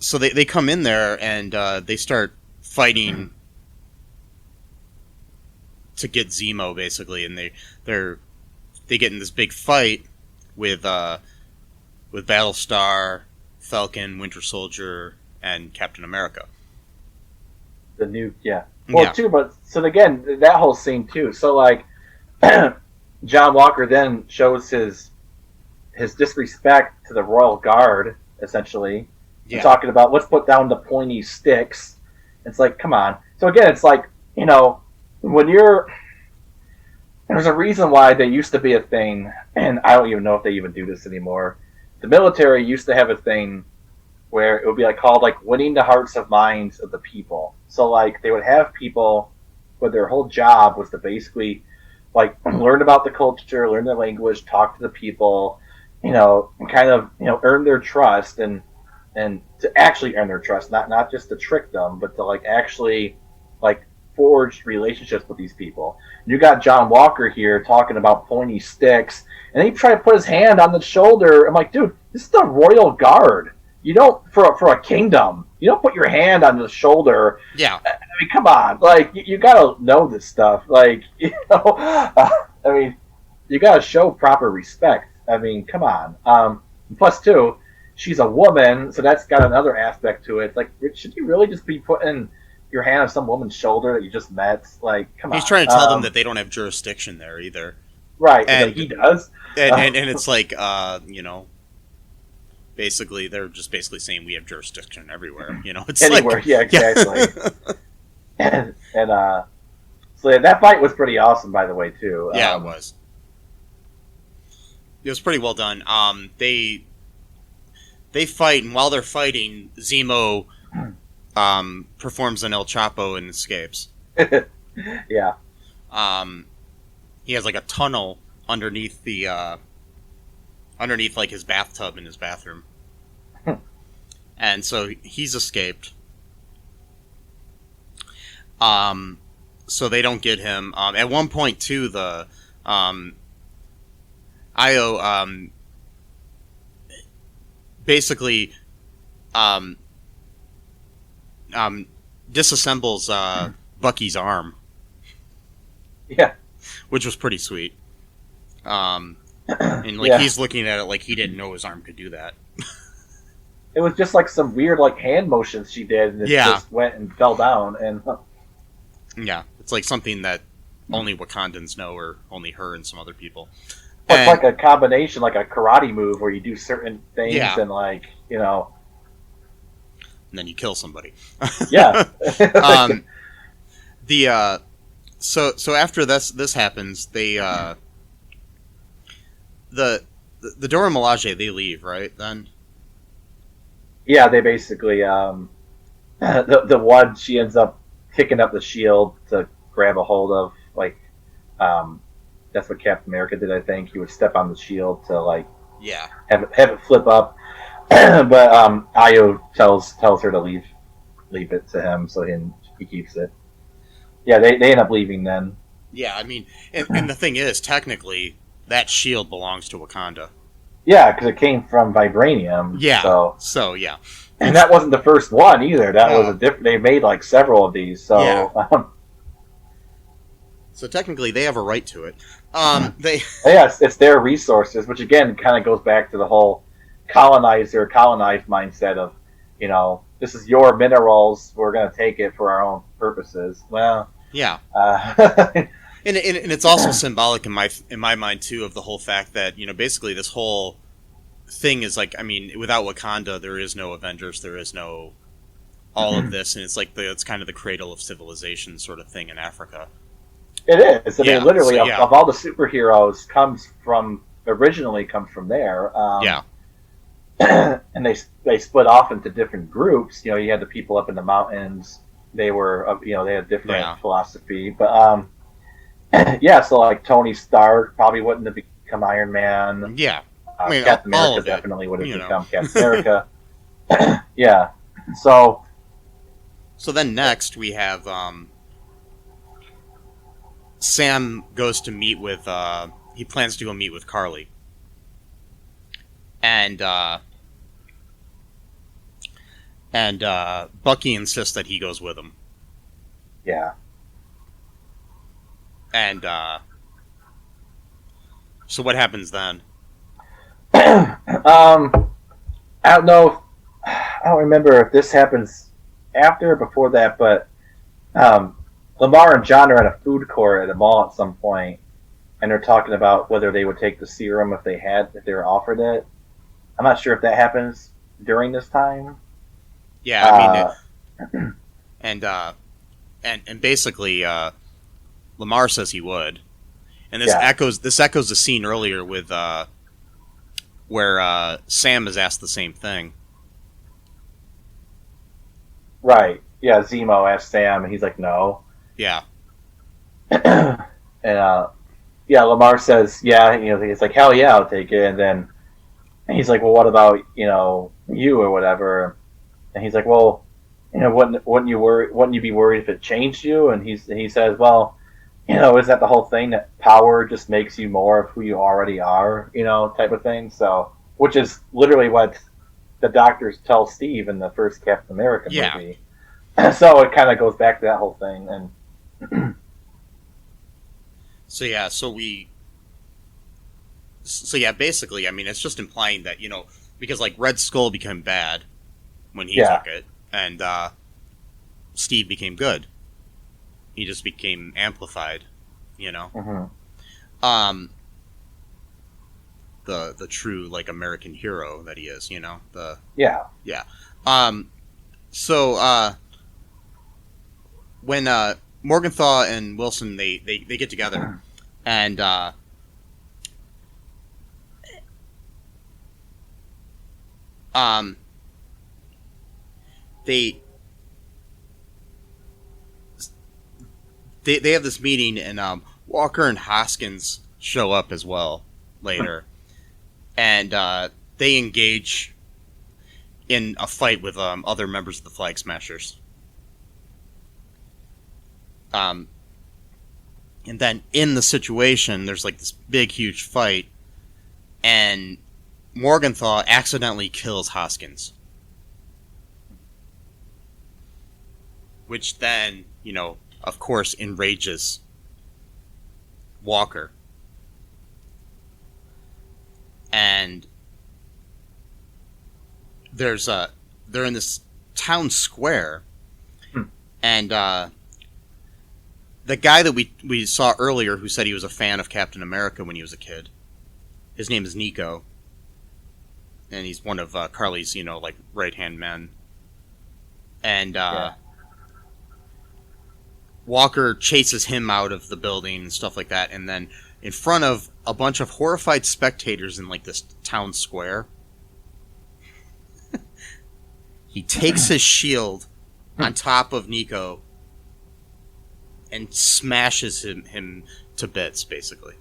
so they come in there and they start fighting to get Zemo basically, and they get in this big fight with Battlestar, Falcon, Winter Soldier, and Captain America. The new, too, but so again, that whole scene too. So like, John Walker then shows his disrespect to the Royal Guard, essentially. Yeah. Talking about let's put down the pointy sticks. It's like, come on. So again, it's like, when there's a reason why they used to be a thing, and I don't even know if they even do this anymore. The military used to have a thing where it would be like called like winning the hearts and minds of the people. So like they would have people where their whole job was to basically like learn about the culture, learn their language, talk to the people, and kind of earn their trust and to actually earn their trust, not just to trick them, but to like actually like forge relationships with these people. You got John Walker here talking about pointy sticks, and he tried to put his hand on the shoulder. I'm like, dude, this is the Royal Guard. You don't for a kingdom. You don't put your hand on the shoulder. Yeah. I mean, come on. Like you gotta know this stuff. Like I mean, you gotta show proper respect. I mean, come on. Plus, too, she's a woman, so that's got another aspect to it. Like, should you really just be putting your hand on some woman's shoulder that you just met? Like, come on. He's trying to tell them that they don't have jurisdiction there either. Right, and he does. And it's like, basically, they're just basically saying we have jurisdiction everywhere. It's anywhere. Like, yeah, exactly. and so that fight was pretty awesome, by the way, too. Yeah, it was. It was pretty well done. They fight, and while they're fighting, Zemo performs an El Chapo and escapes. Yeah. He has like a tunnel underneath like his bathtub in his bathroom. And so he's escaped. So they don't get him. At one point too, the Io basically disassembles Bucky's arm. Yeah. Which was pretty sweet. And like he's looking at it like he didn't know his arm could do that. It was just like some weird like hand motions she did, and it just went and fell down. And yeah, it's like something that only Wakandans know, or only her and some other people. It's like a combination, like a karate move where you do certain things and like and then you kill somebody. Yeah. So after this happens, they the Dora Milaje, they leave, right? Then yeah, they basically the one, she ends up picking up the shield to grab a hold of, like, that's what Captain America did, I think. He would step on the shield to, like, Yeah. have it flip up. But Io tells her to leave it to him, so he keeps it. Yeah, they end up leaving then. Yeah, I mean, and the thing is, technically, that shield belongs to Wakanda. Yeah, because it came from vibranium. Yeah. So yeah. And that wasn't the first one either. That was a different. They made like several of these. So. Yeah. So technically, they have a right to it. Yes, it's their resources, which again kind of goes back to the whole colonized mindset of, this is your minerals. We're going to take it for our own purposes. Well. Yeah. And it's also symbolic in my mind too of the whole fact that basically this whole thing is like, I mean, without Wakanda there is no Avengers, there is no all of this, and it's like it's kind of the cradle of civilization sort of thing in Africa. It is. I mean, literally, of all the superheroes originally comes from there. And they split off into different groups. You had the people up in the mountains. They were, they had different philosophy, but. So like Tony Stark probably wouldn't have become Iron Man. Yeah, I mean, Captain America definitely would have become Captain America. Yeah. So then next we have Sam goes to meet with. He plans to go meet with Carly, and Bucky insists that he goes with him. Yeah. And so what happens then? I don't know. I don't remember if this happens after or before that, but Lamar and John are at a food court at a mall at some point, and they're talking about whether they would take the serum if they were offered it. I'm not sure if that happens during this time. Yeah, I mean, and basically. Lamar says he would, and this echoes the scene earlier with where Sam is asked the same thing. Right. Yeah. Zemo asked Sam, and he's like, "No." Yeah. And Lamar says, "Yeah." He's like, "Hell yeah, I'll take it." And then he's like, "Well, what about you or whatever?" And he's like, "Well, wouldn't you be worried if it changed you?" And he says, "Well." Is that the whole thing that power just makes you more of who you already are, type of thing? So, which is literally what the doctors tell Steve in the first Captain America movie. So it kind of goes back to that whole thing. And basically, I mean, it's just implying that, because like Red Skull became bad when he took it, and Steve became good. He just became amplified, Mm-hmm. The true like American hero that he is, So when Morgenthau and Wilson they get together, and They have this meeting, and Walker and Hoskins show up as well later, and they engage in a fight with other members of the Flag Smashers. And then in the situation, there's like this big, huge fight, and Morgenthau accidentally kills Hoskins, which then, of course, enrages Walker. And they're in this town square, and the guy that we saw earlier who said he was a fan of Captain America when he was a kid, his name is Nico, and he's one of Carly's, like, right-hand men. And Walker chases him out of the building and stuff like that, and then in front of a bunch of horrified spectators in like this town square, he takes his shield on top of Nico and smashes him to bits, basically.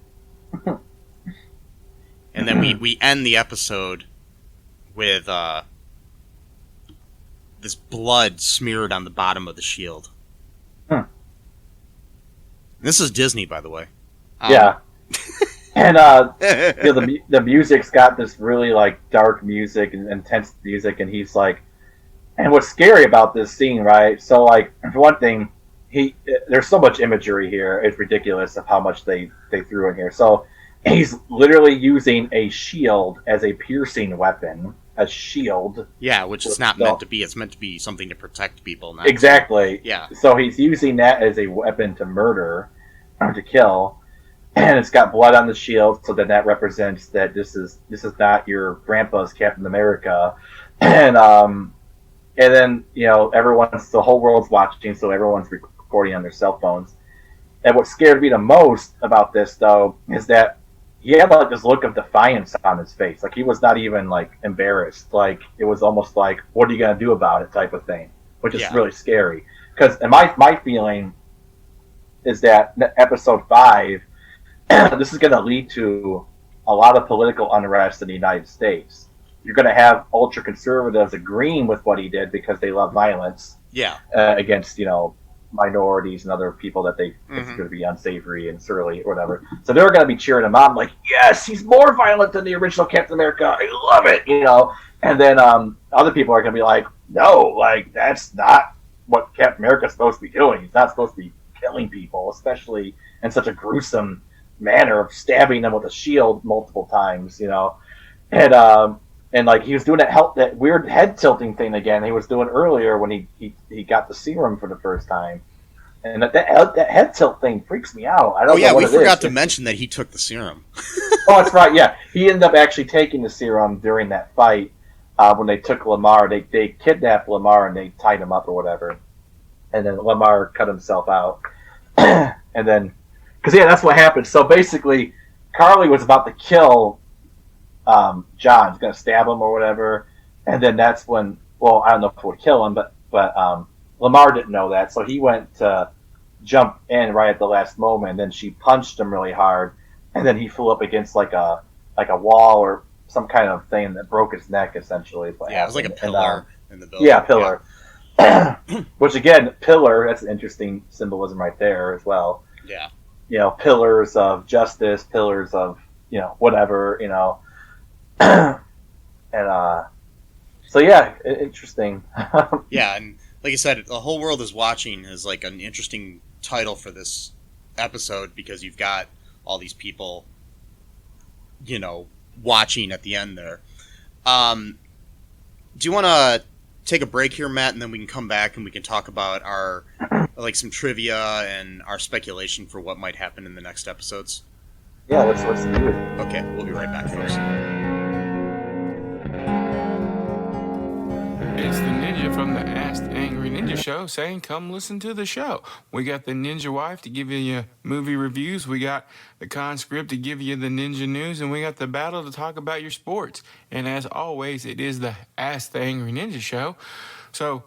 And then we end the episode with this blood smeared on the bottom of the shield. This is Disney, by the way. Yeah. And the music's got this really like dark music and intense music, and he's like, and what's scary about this scene, right? So like, for one thing, there's so much imagery here; it's ridiculous of how much they threw in here. So he's literally using a shield as a piercing weapon, a shield. Yeah, which is not meant to be. It's meant to be something to protect people. Not exactly. Yeah. So he's using that as a weapon to murder or to kill. And it's got blood on the shield, so then that represents that this is not your grandpa's Captain America, and then the whole world's watching, so everyone's recording on their cell phones. And what scared me the most about this, though, is that he had like this look of defiance on his face, like he was not even like embarrassed, like it was almost like, "What are you gonna do about it?" type of thing, which is really scary. Because my feeling is that episode 5. This is going to lead to a lot of political unrest in the United States. You're going to have ultra conservatives agreeing with what he did because they love violence. Yeah. Against minorities and other people that they consider to be unsavory and surly or whatever. So they're going to be cheering him on, like, yes, he's more violent than the original Captain America. I love it, And then other people are going to be like, no, like that's not what Captain America's supposed to be doing. He's not supposed to be killing people, especially in such a gruesome manner of stabbing them with a shield multiple times, and like he was doing that weird head tilting thing again he was doing earlier when he got the serum for the first time, and that head tilt thing freaks me out. I don't know what it is. We forgot to mention that he took the serum. Oh, that's right. Yeah, he ended up actually taking the serum during that fight when they took Lamar. They kidnapped Lamar and they tied him up or whatever, and then Lamar cut himself out, and then. Because, that's what happened. So, basically, Carly was about to kill John. He's going to stab him or whatever. And then that's when, well, I don't know if it would kill him, but Lamar didn't know that. So, he went to jump in right at the last moment. And then she punched him really hard. And then he flew up against like a wall or some kind of thing that broke his neck, essentially. It was like a pillar in the building. Yeah, pillar. Yeah. Which, again, pillar, that's an interesting symbolism right there as well. Yeah. Pillars of justice, pillars of, whatever, and, so yeah, interesting. Yeah, and like I said, the whole world is watching is like an interesting title for this episode because you've got all these people, watching at the end there. Do you want to take a break here, Matt, and then we can come back and we can talk about our some trivia and our speculation for what might happen in the next episodes? Yeah, let's do it. Okay, we'll be right back, folks. It's the ninja from the Ask the Angry Ninja Show saying, come listen to the show. We got the ninja wife to give you your movie reviews. We got the conscript to give you the ninja news. And we got the battle to talk about your sports. And as always, it is the Ask the Angry Ninja Show. So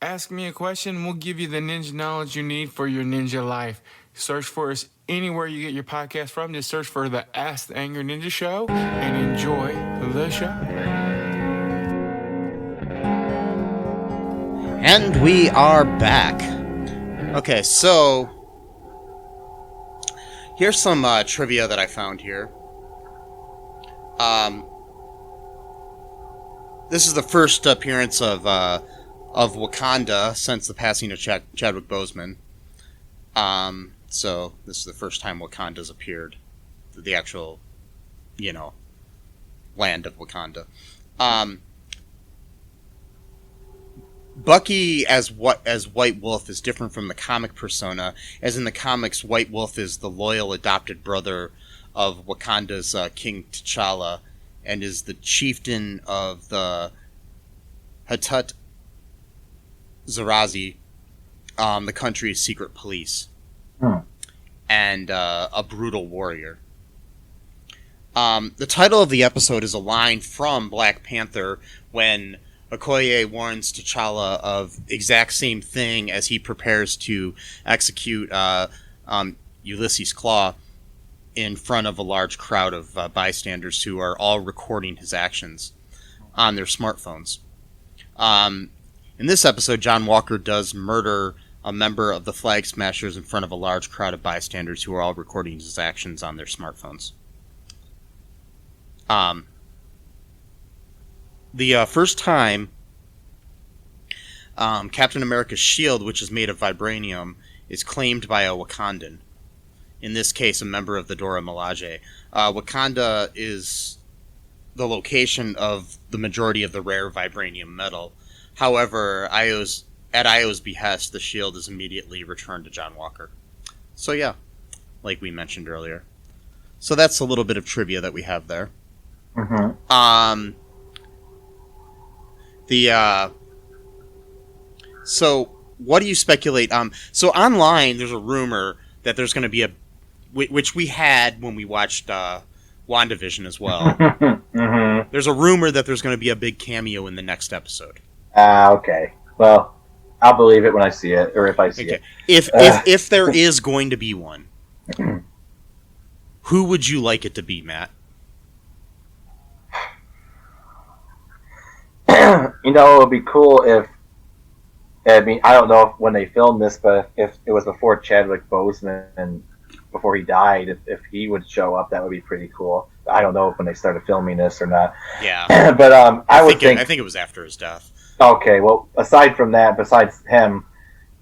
ask me a question, and we'll give you the ninja knowledge you need for your ninja life. Search for us anywhere you get your podcast from. Just search for the Ask the Angry Ninja Show and enjoy the show. And we are back. Okay, so here's some trivia that I found here. This is the first appearance of Wakanda since the passing of Chadwick Boseman. So this is the first time Wakanda's appeared, the actual, land of Wakanda. Bucky as White Wolf is different from the comic persona, as in the comics, White Wolf is the loyal adopted brother of Wakanda's King T'Challa, and is the chieftain of the Hatut Zarazi, the country's secret police, and a brutal warrior. The title of the episode is a line from Black Panther when Okoye warns T'Challa of exact same thing as he prepares to execute Ulysses Claw in front of a large crowd of bystanders who are all recording his actions on their smartphones. In this episode, John Walker does murder a member of the Flag Smashers in front of a large crowd of bystanders who are all recording his actions on their smartphones. The first time Captain America's shield, which is made of vibranium, is claimed by a Wakandan. In this case, a member of the Dora Milaje. Wakanda is the location of the majority of the rare vibranium metal. However, at Io's behest, the shield is immediately returned to John Walker. So yeah, like we mentioned earlier. So that's a little bit of trivia that we have there. Mm-hmm. So what do you speculate? So online, there's a rumor that there's going to be which we had when we watched WandaVision as well. Mm-hmm. There's a rumor that there's going to be a big cameo in the next episode. Okay. Well, I'll believe it when I see it, or if I see it. If there is going to be one, who would you like it to be, Matt? It would be cool if, I don't know if when they filmed this, but if it was before Chadwick Boseman and before he died, if he would show up, that would be pretty cool. I don't know if when they started filming this or not. Yeah. But I think it was after his death. Okay, well, aside from that, besides him,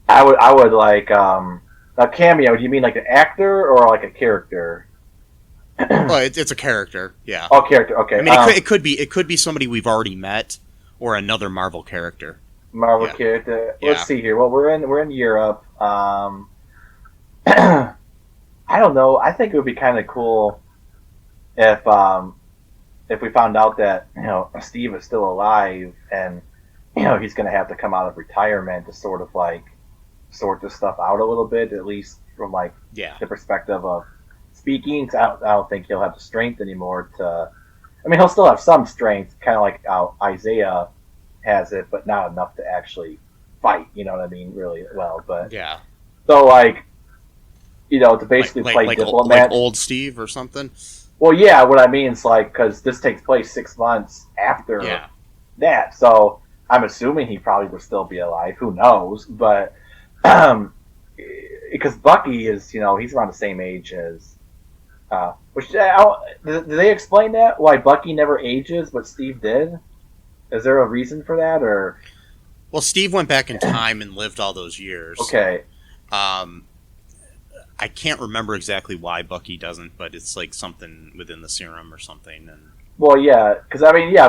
I would like a cameo. Do you mean like an actor or like a character? Well, it's a character. Yeah. Oh, character. Okay. I mean, it could be somebody we've already met or another Marvel character. Marvel character. Yeah. Let's see here. Well, we're in Europe. I don't know. I think it would be kind of cool if we found out that Steve is still alive and he's going to have to come out of retirement to sort of like sort this stuff out a little bit, at least from like the perspective of speaking. 'Cause I don't think he'll have the strength anymore to. I mean, he'll still have some strength, kind of like how Isaiah has it, but not enough to actually fight. You know what I mean? Really well, but so like, to basically play diplomat, like old Steve or something. Well, yeah. What I mean is like because this takes place 6 months after that, so I'm assuming he probably will still be alive. Who knows? But because Bucky is, he's around the same age as. Do they explain that why Bucky never ages, but Steve did? Is there a reason for that, or? Well, Steve went back in time and lived all those years. Okay. I can't remember exactly why Bucky doesn't, but it's like something within the serum or something. And well, yeah, because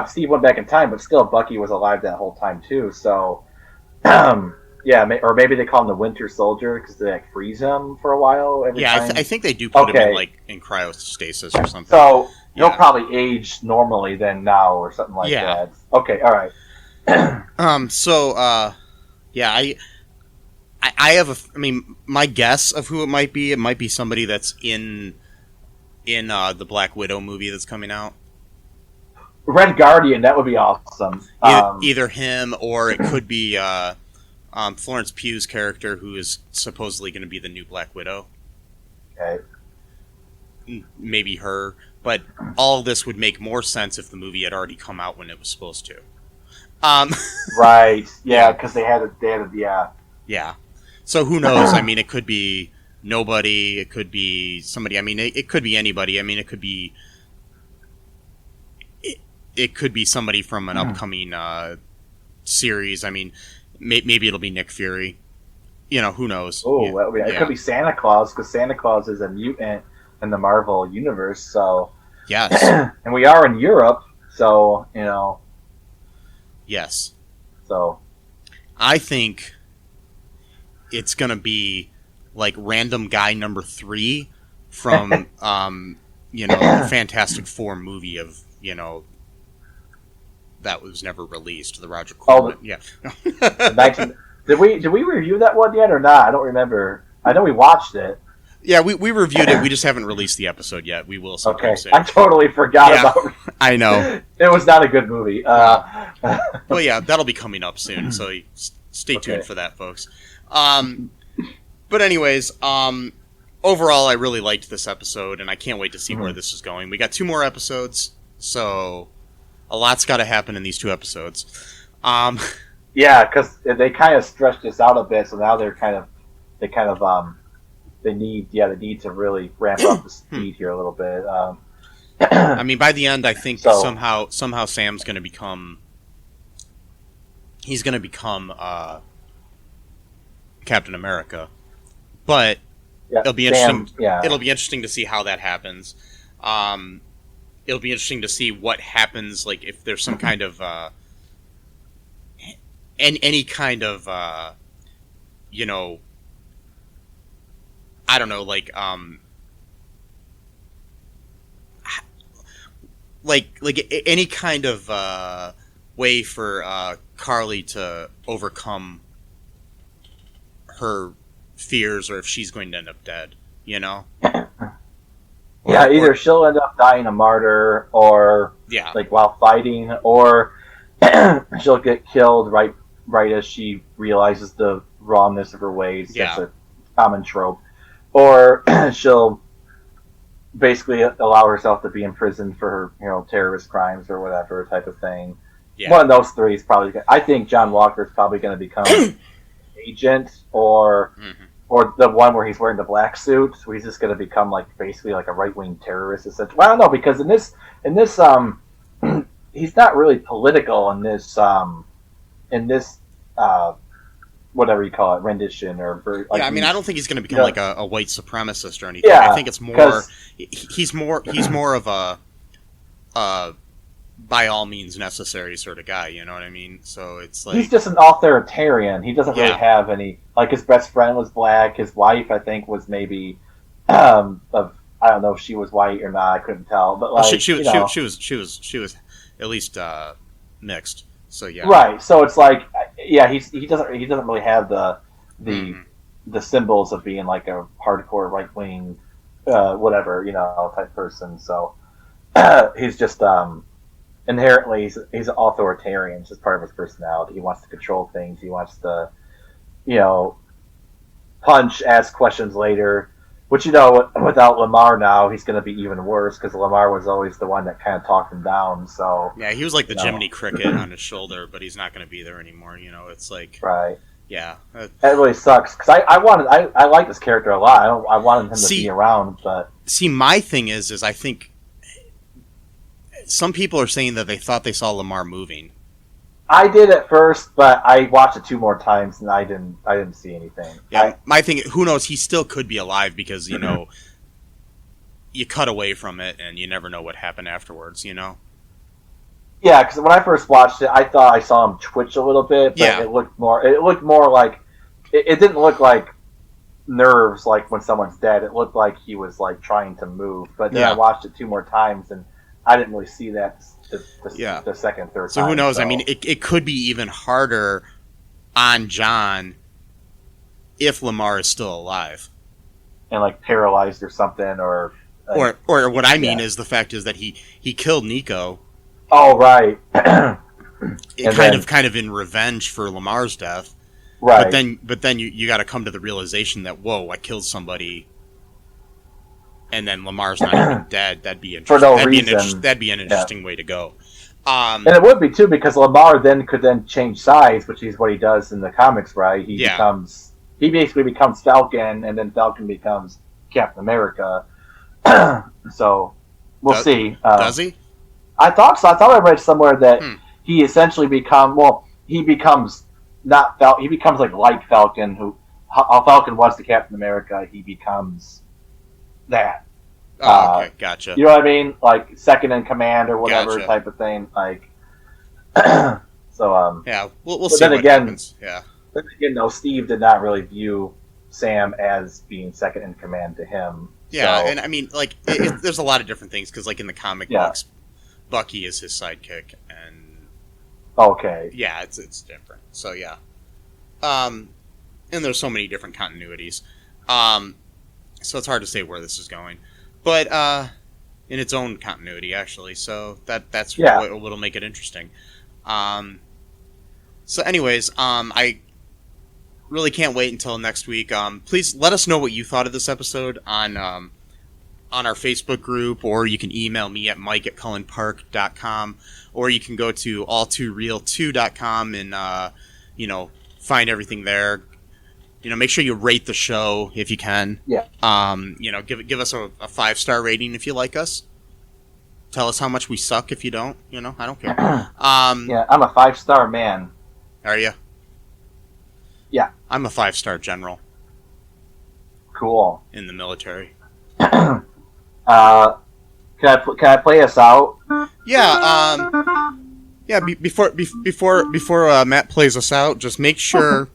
Steve went back in time, but still Bucky was alive that whole time too. So, or maybe they call him the Winter Soldier because they like freeze him for a while. I think they do put him in cryostasis or something. So he'll probably age normally then now or something like that. Okay, all right. I have my guess of who it might be somebody that's in the Black Widow movie that's coming out. Red Guardian, that would be awesome. Either him or it could be Florence Pugh's character, who is supposedly going to be the new Black Widow. Okay. Maybe her, but all of this would make more sense if the movie had already come out when it was supposed to. Right. Yeah, because they had it. Yeah. So who knows? I mean, it could be nobody. It could be somebody. I mean, it could be anybody. I mean, it could be. It could be somebody from an upcoming series. I mean, maybe it'll be Nick Fury. Who knows? Oh, it could be Santa Claus because Santa Claus is a mutant in the Marvel universe. So yes, and we are in Europe, so Yes. So I think it's gonna be like random guy number 3 from the Fantastic Four movie of that was never released. The Roger Corman. Did we review that one yet or not? I don't remember. I know we watched it. Yeah, we reviewed it. We just haven't released the episode yet. We will sometime soon. I totally forgot about I know. It was not a good movie. Well, yeah, that'll be coming up soon, so stay tuned for that, folks. But anyways, overall, I really liked this episode, and I can't wait to see where this is going. We got 2 more episodes, so a lot's got to happen in these 2 episodes. Yeah, because they kind of stretched this out a bit, so now they need to really ramp up the speed here a little bit. I mean, by the end, I think So- somehow Sam's going to become. He's going to become Captain America, but Yeah, it'll be Sam, interesting. Yeah, It'll be interesting to see how that happens. It'll be interesting to see what happens, like if there's some kind of any kind of you know, I don't know, like any kind of way for Carly to overcome her fears, or if she's going to end up dead, you know? yeah. Either she'll end up dying a martyr, or Yeah. like while fighting, or she'll get killed right as she realizes the wrongness of her ways. Yeah. That's a common trope. Or she'll basically allow herself to be imprisoned for her, terrorist crimes or whatever type of thing. Yeah. One of those 3 is probably. I think John Walker is probably going to become agent, or the one where he's wearing the black suit. So he's just going to become basically like a right-wing terrorist. Essentially. Well, I don't know, because in this he's not really political in this whatever you call it, rendition or I mean, I don't think he's going to become like a white supremacist or anything. Yeah, I think it's more he's more of a by all means necessary sort of guy. You know what I mean? So it's like he's just an authoritarian. He doesn't really have any. Like his best friend was black. His wife, I think, was maybe I don't know if she was white or not. I couldn't tell. But like she was at least mixed. So yeah. Right. So it's like he doesn't really have the symbols of being like a hardcore right wing whatever type person. So he's just inherently he's an authoritarian. It's just part of his personality. He wants to control things. He wants to punch, ask questions later. Which without Lamar now, he's going to be even worse because Lamar was always the one that kind of talked him down. So yeah, he was like the Jiminy Cricket on his shoulder, but he's not going to be there anymore. It's like right. Yeah, that really sucks because I like this character a lot. I wanted him to be around, but my thing is I think some people are saying that they thought they saw Lamar moving. I did at first, but I watched it 2 more times and I didn't see anything. Yeah, my thing. Who knows? He still could be alive because you cut away from it and you never know what happened afterwards. Yeah, because when I first watched it, I thought I saw him twitch a little bit, but it looked more like it didn't look like nerves like when someone's dead. It looked like he was like trying to move. But then I watched it 2 more times and I didn't really see that the second, third time. So who knows? I mean, it could be even harder on John if Lamar is still alive. And like paralyzed or something, or what I mean is the fact is that he killed Nico. Oh right. kind of in revenge for Lamar's death. Right. But then you got to come to the realization that whoa, I killed somebody. And then Lamar's not even dead. That'd be interesting. For no reason. That'd be an interesting way to go. And it would be too because Lamar could change sides, which is what he does in the comics, right? He basically becomes Falcon, and then Falcon becomes Captain America. So we'll see. Does he? I thought so. I thought I read somewhere that he essentially he becomes not Falcon. He becomes like Falcon, how Falcon was to Captain America. He becomes that. Okay, gotcha. You know what I mean? Like second in command or whatever type of thing. Like, so yeah, we'll see what happens. Yeah. But again, though, Steve did not really view Sam as being second in command to him. Yeah, so. and I mean, like, there's a lot of different things because, like, in the comic books, Bucky is his sidekick, and yeah, it's different. So yeah, and there's so many different continuities. So it's hard to say where this is going. But, in its own continuity, actually. So that's what'll make it interesting. So, anyways, I really can't wait until next week. Please let us know what you thought of this episode on our Facebook group, or you can email me at mike@cullenpark.com, or you can go to all2real2.com and find everything there. Make sure you rate the show if you can. Yeah. Give us a 5-star rating if you like us. Tell us how much we suck if you don't. I don't care. Yeah, I'm a 5-star man. Are you? Yeah. I'm a 5-star general. Cool. In the military. Can I play us out? Yeah. Before Matt plays us out, just make sure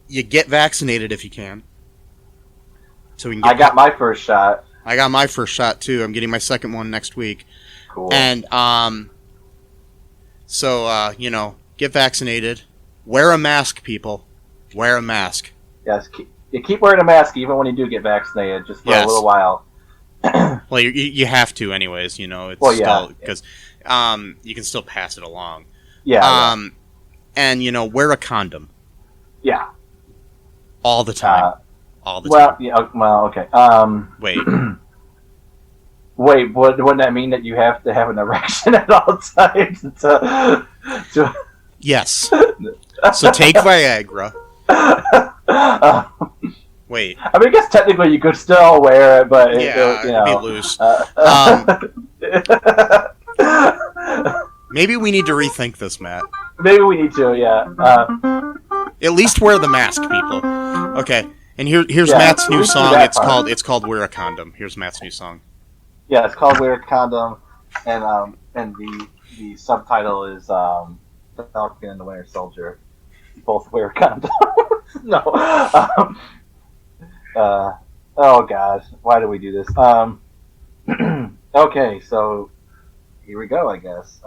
you get vaccinated if you can. So we can. I got my first shot. I got my first shot too. I'm getting my second one next week. Cool. And get vaccinated. Wear a mask, people. Wear a mask. Yes, keep wearing a mask even when you do get vaccinated, just for a little while. Well, you have to anyways. It's because you can still pass it along. Yeah. And wear a condom. Yeah. All the time. All the time. Well, yeah. Well, okay. Wait. Wait. Wouldn't that mean that you have to have an erection at all times? Yes. So take Viagra. Wait. I mean, I guess technically you could still wear it, but it'd be loose. Maybe we need to rethink this, Matt. Maybe we need to, yeah. At least wear the mask, people. Okay, and here's Matt's new song. It's called "Wear a Condom." Here's Matt's new song. Yeah, it's called "Wear a Condom," and the subtitle is "The Falcon and the Winter Soldier." Both wear a condom. No. Oh gosh, why do we do this? Okay, so here we go, I guess.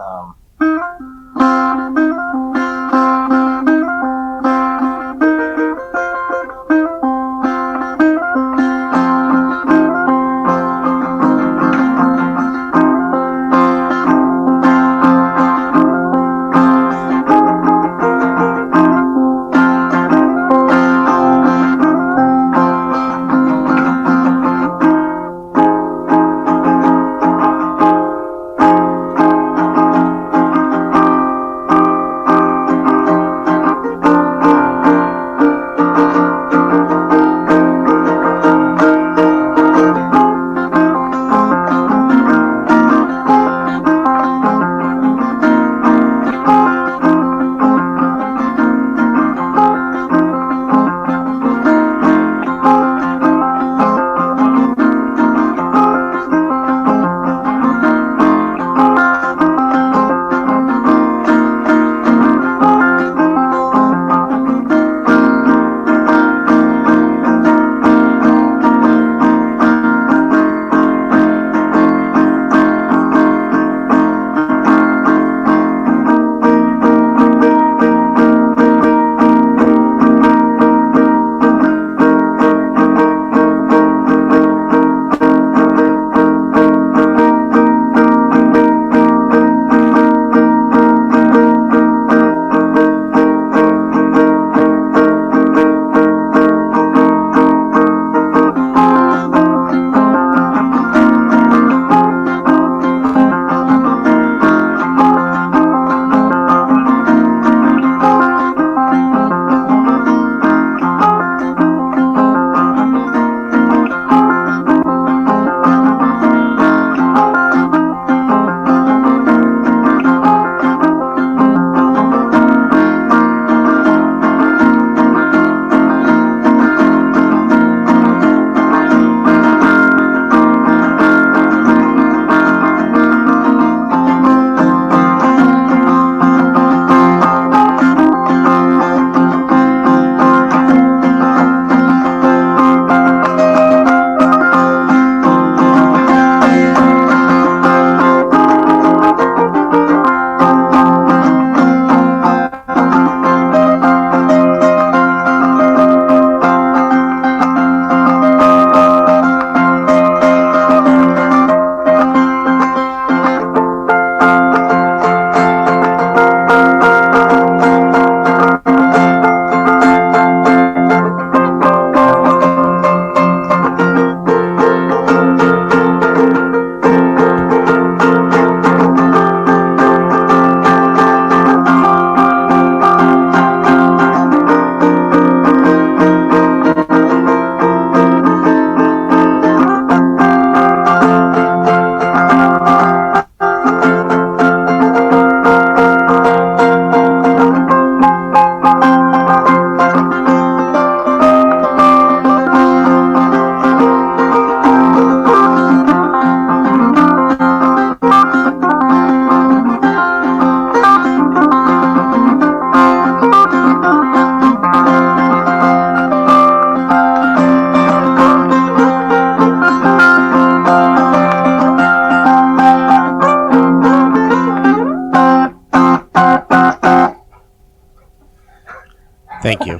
Thank you.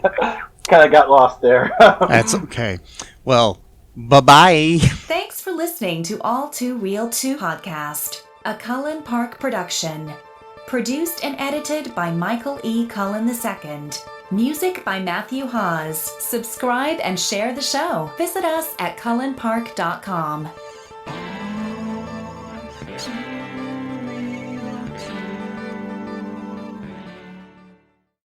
Kind of got lost there. That's okay. Well, bye-bye. Thanks for listening to All Too Real 2 podcast, a Cullen Park production. Produced and edited by Michael E. Cullen II. Music by Matthew Hawes. Subscribe and share the show. Visit us at cullenpark.com.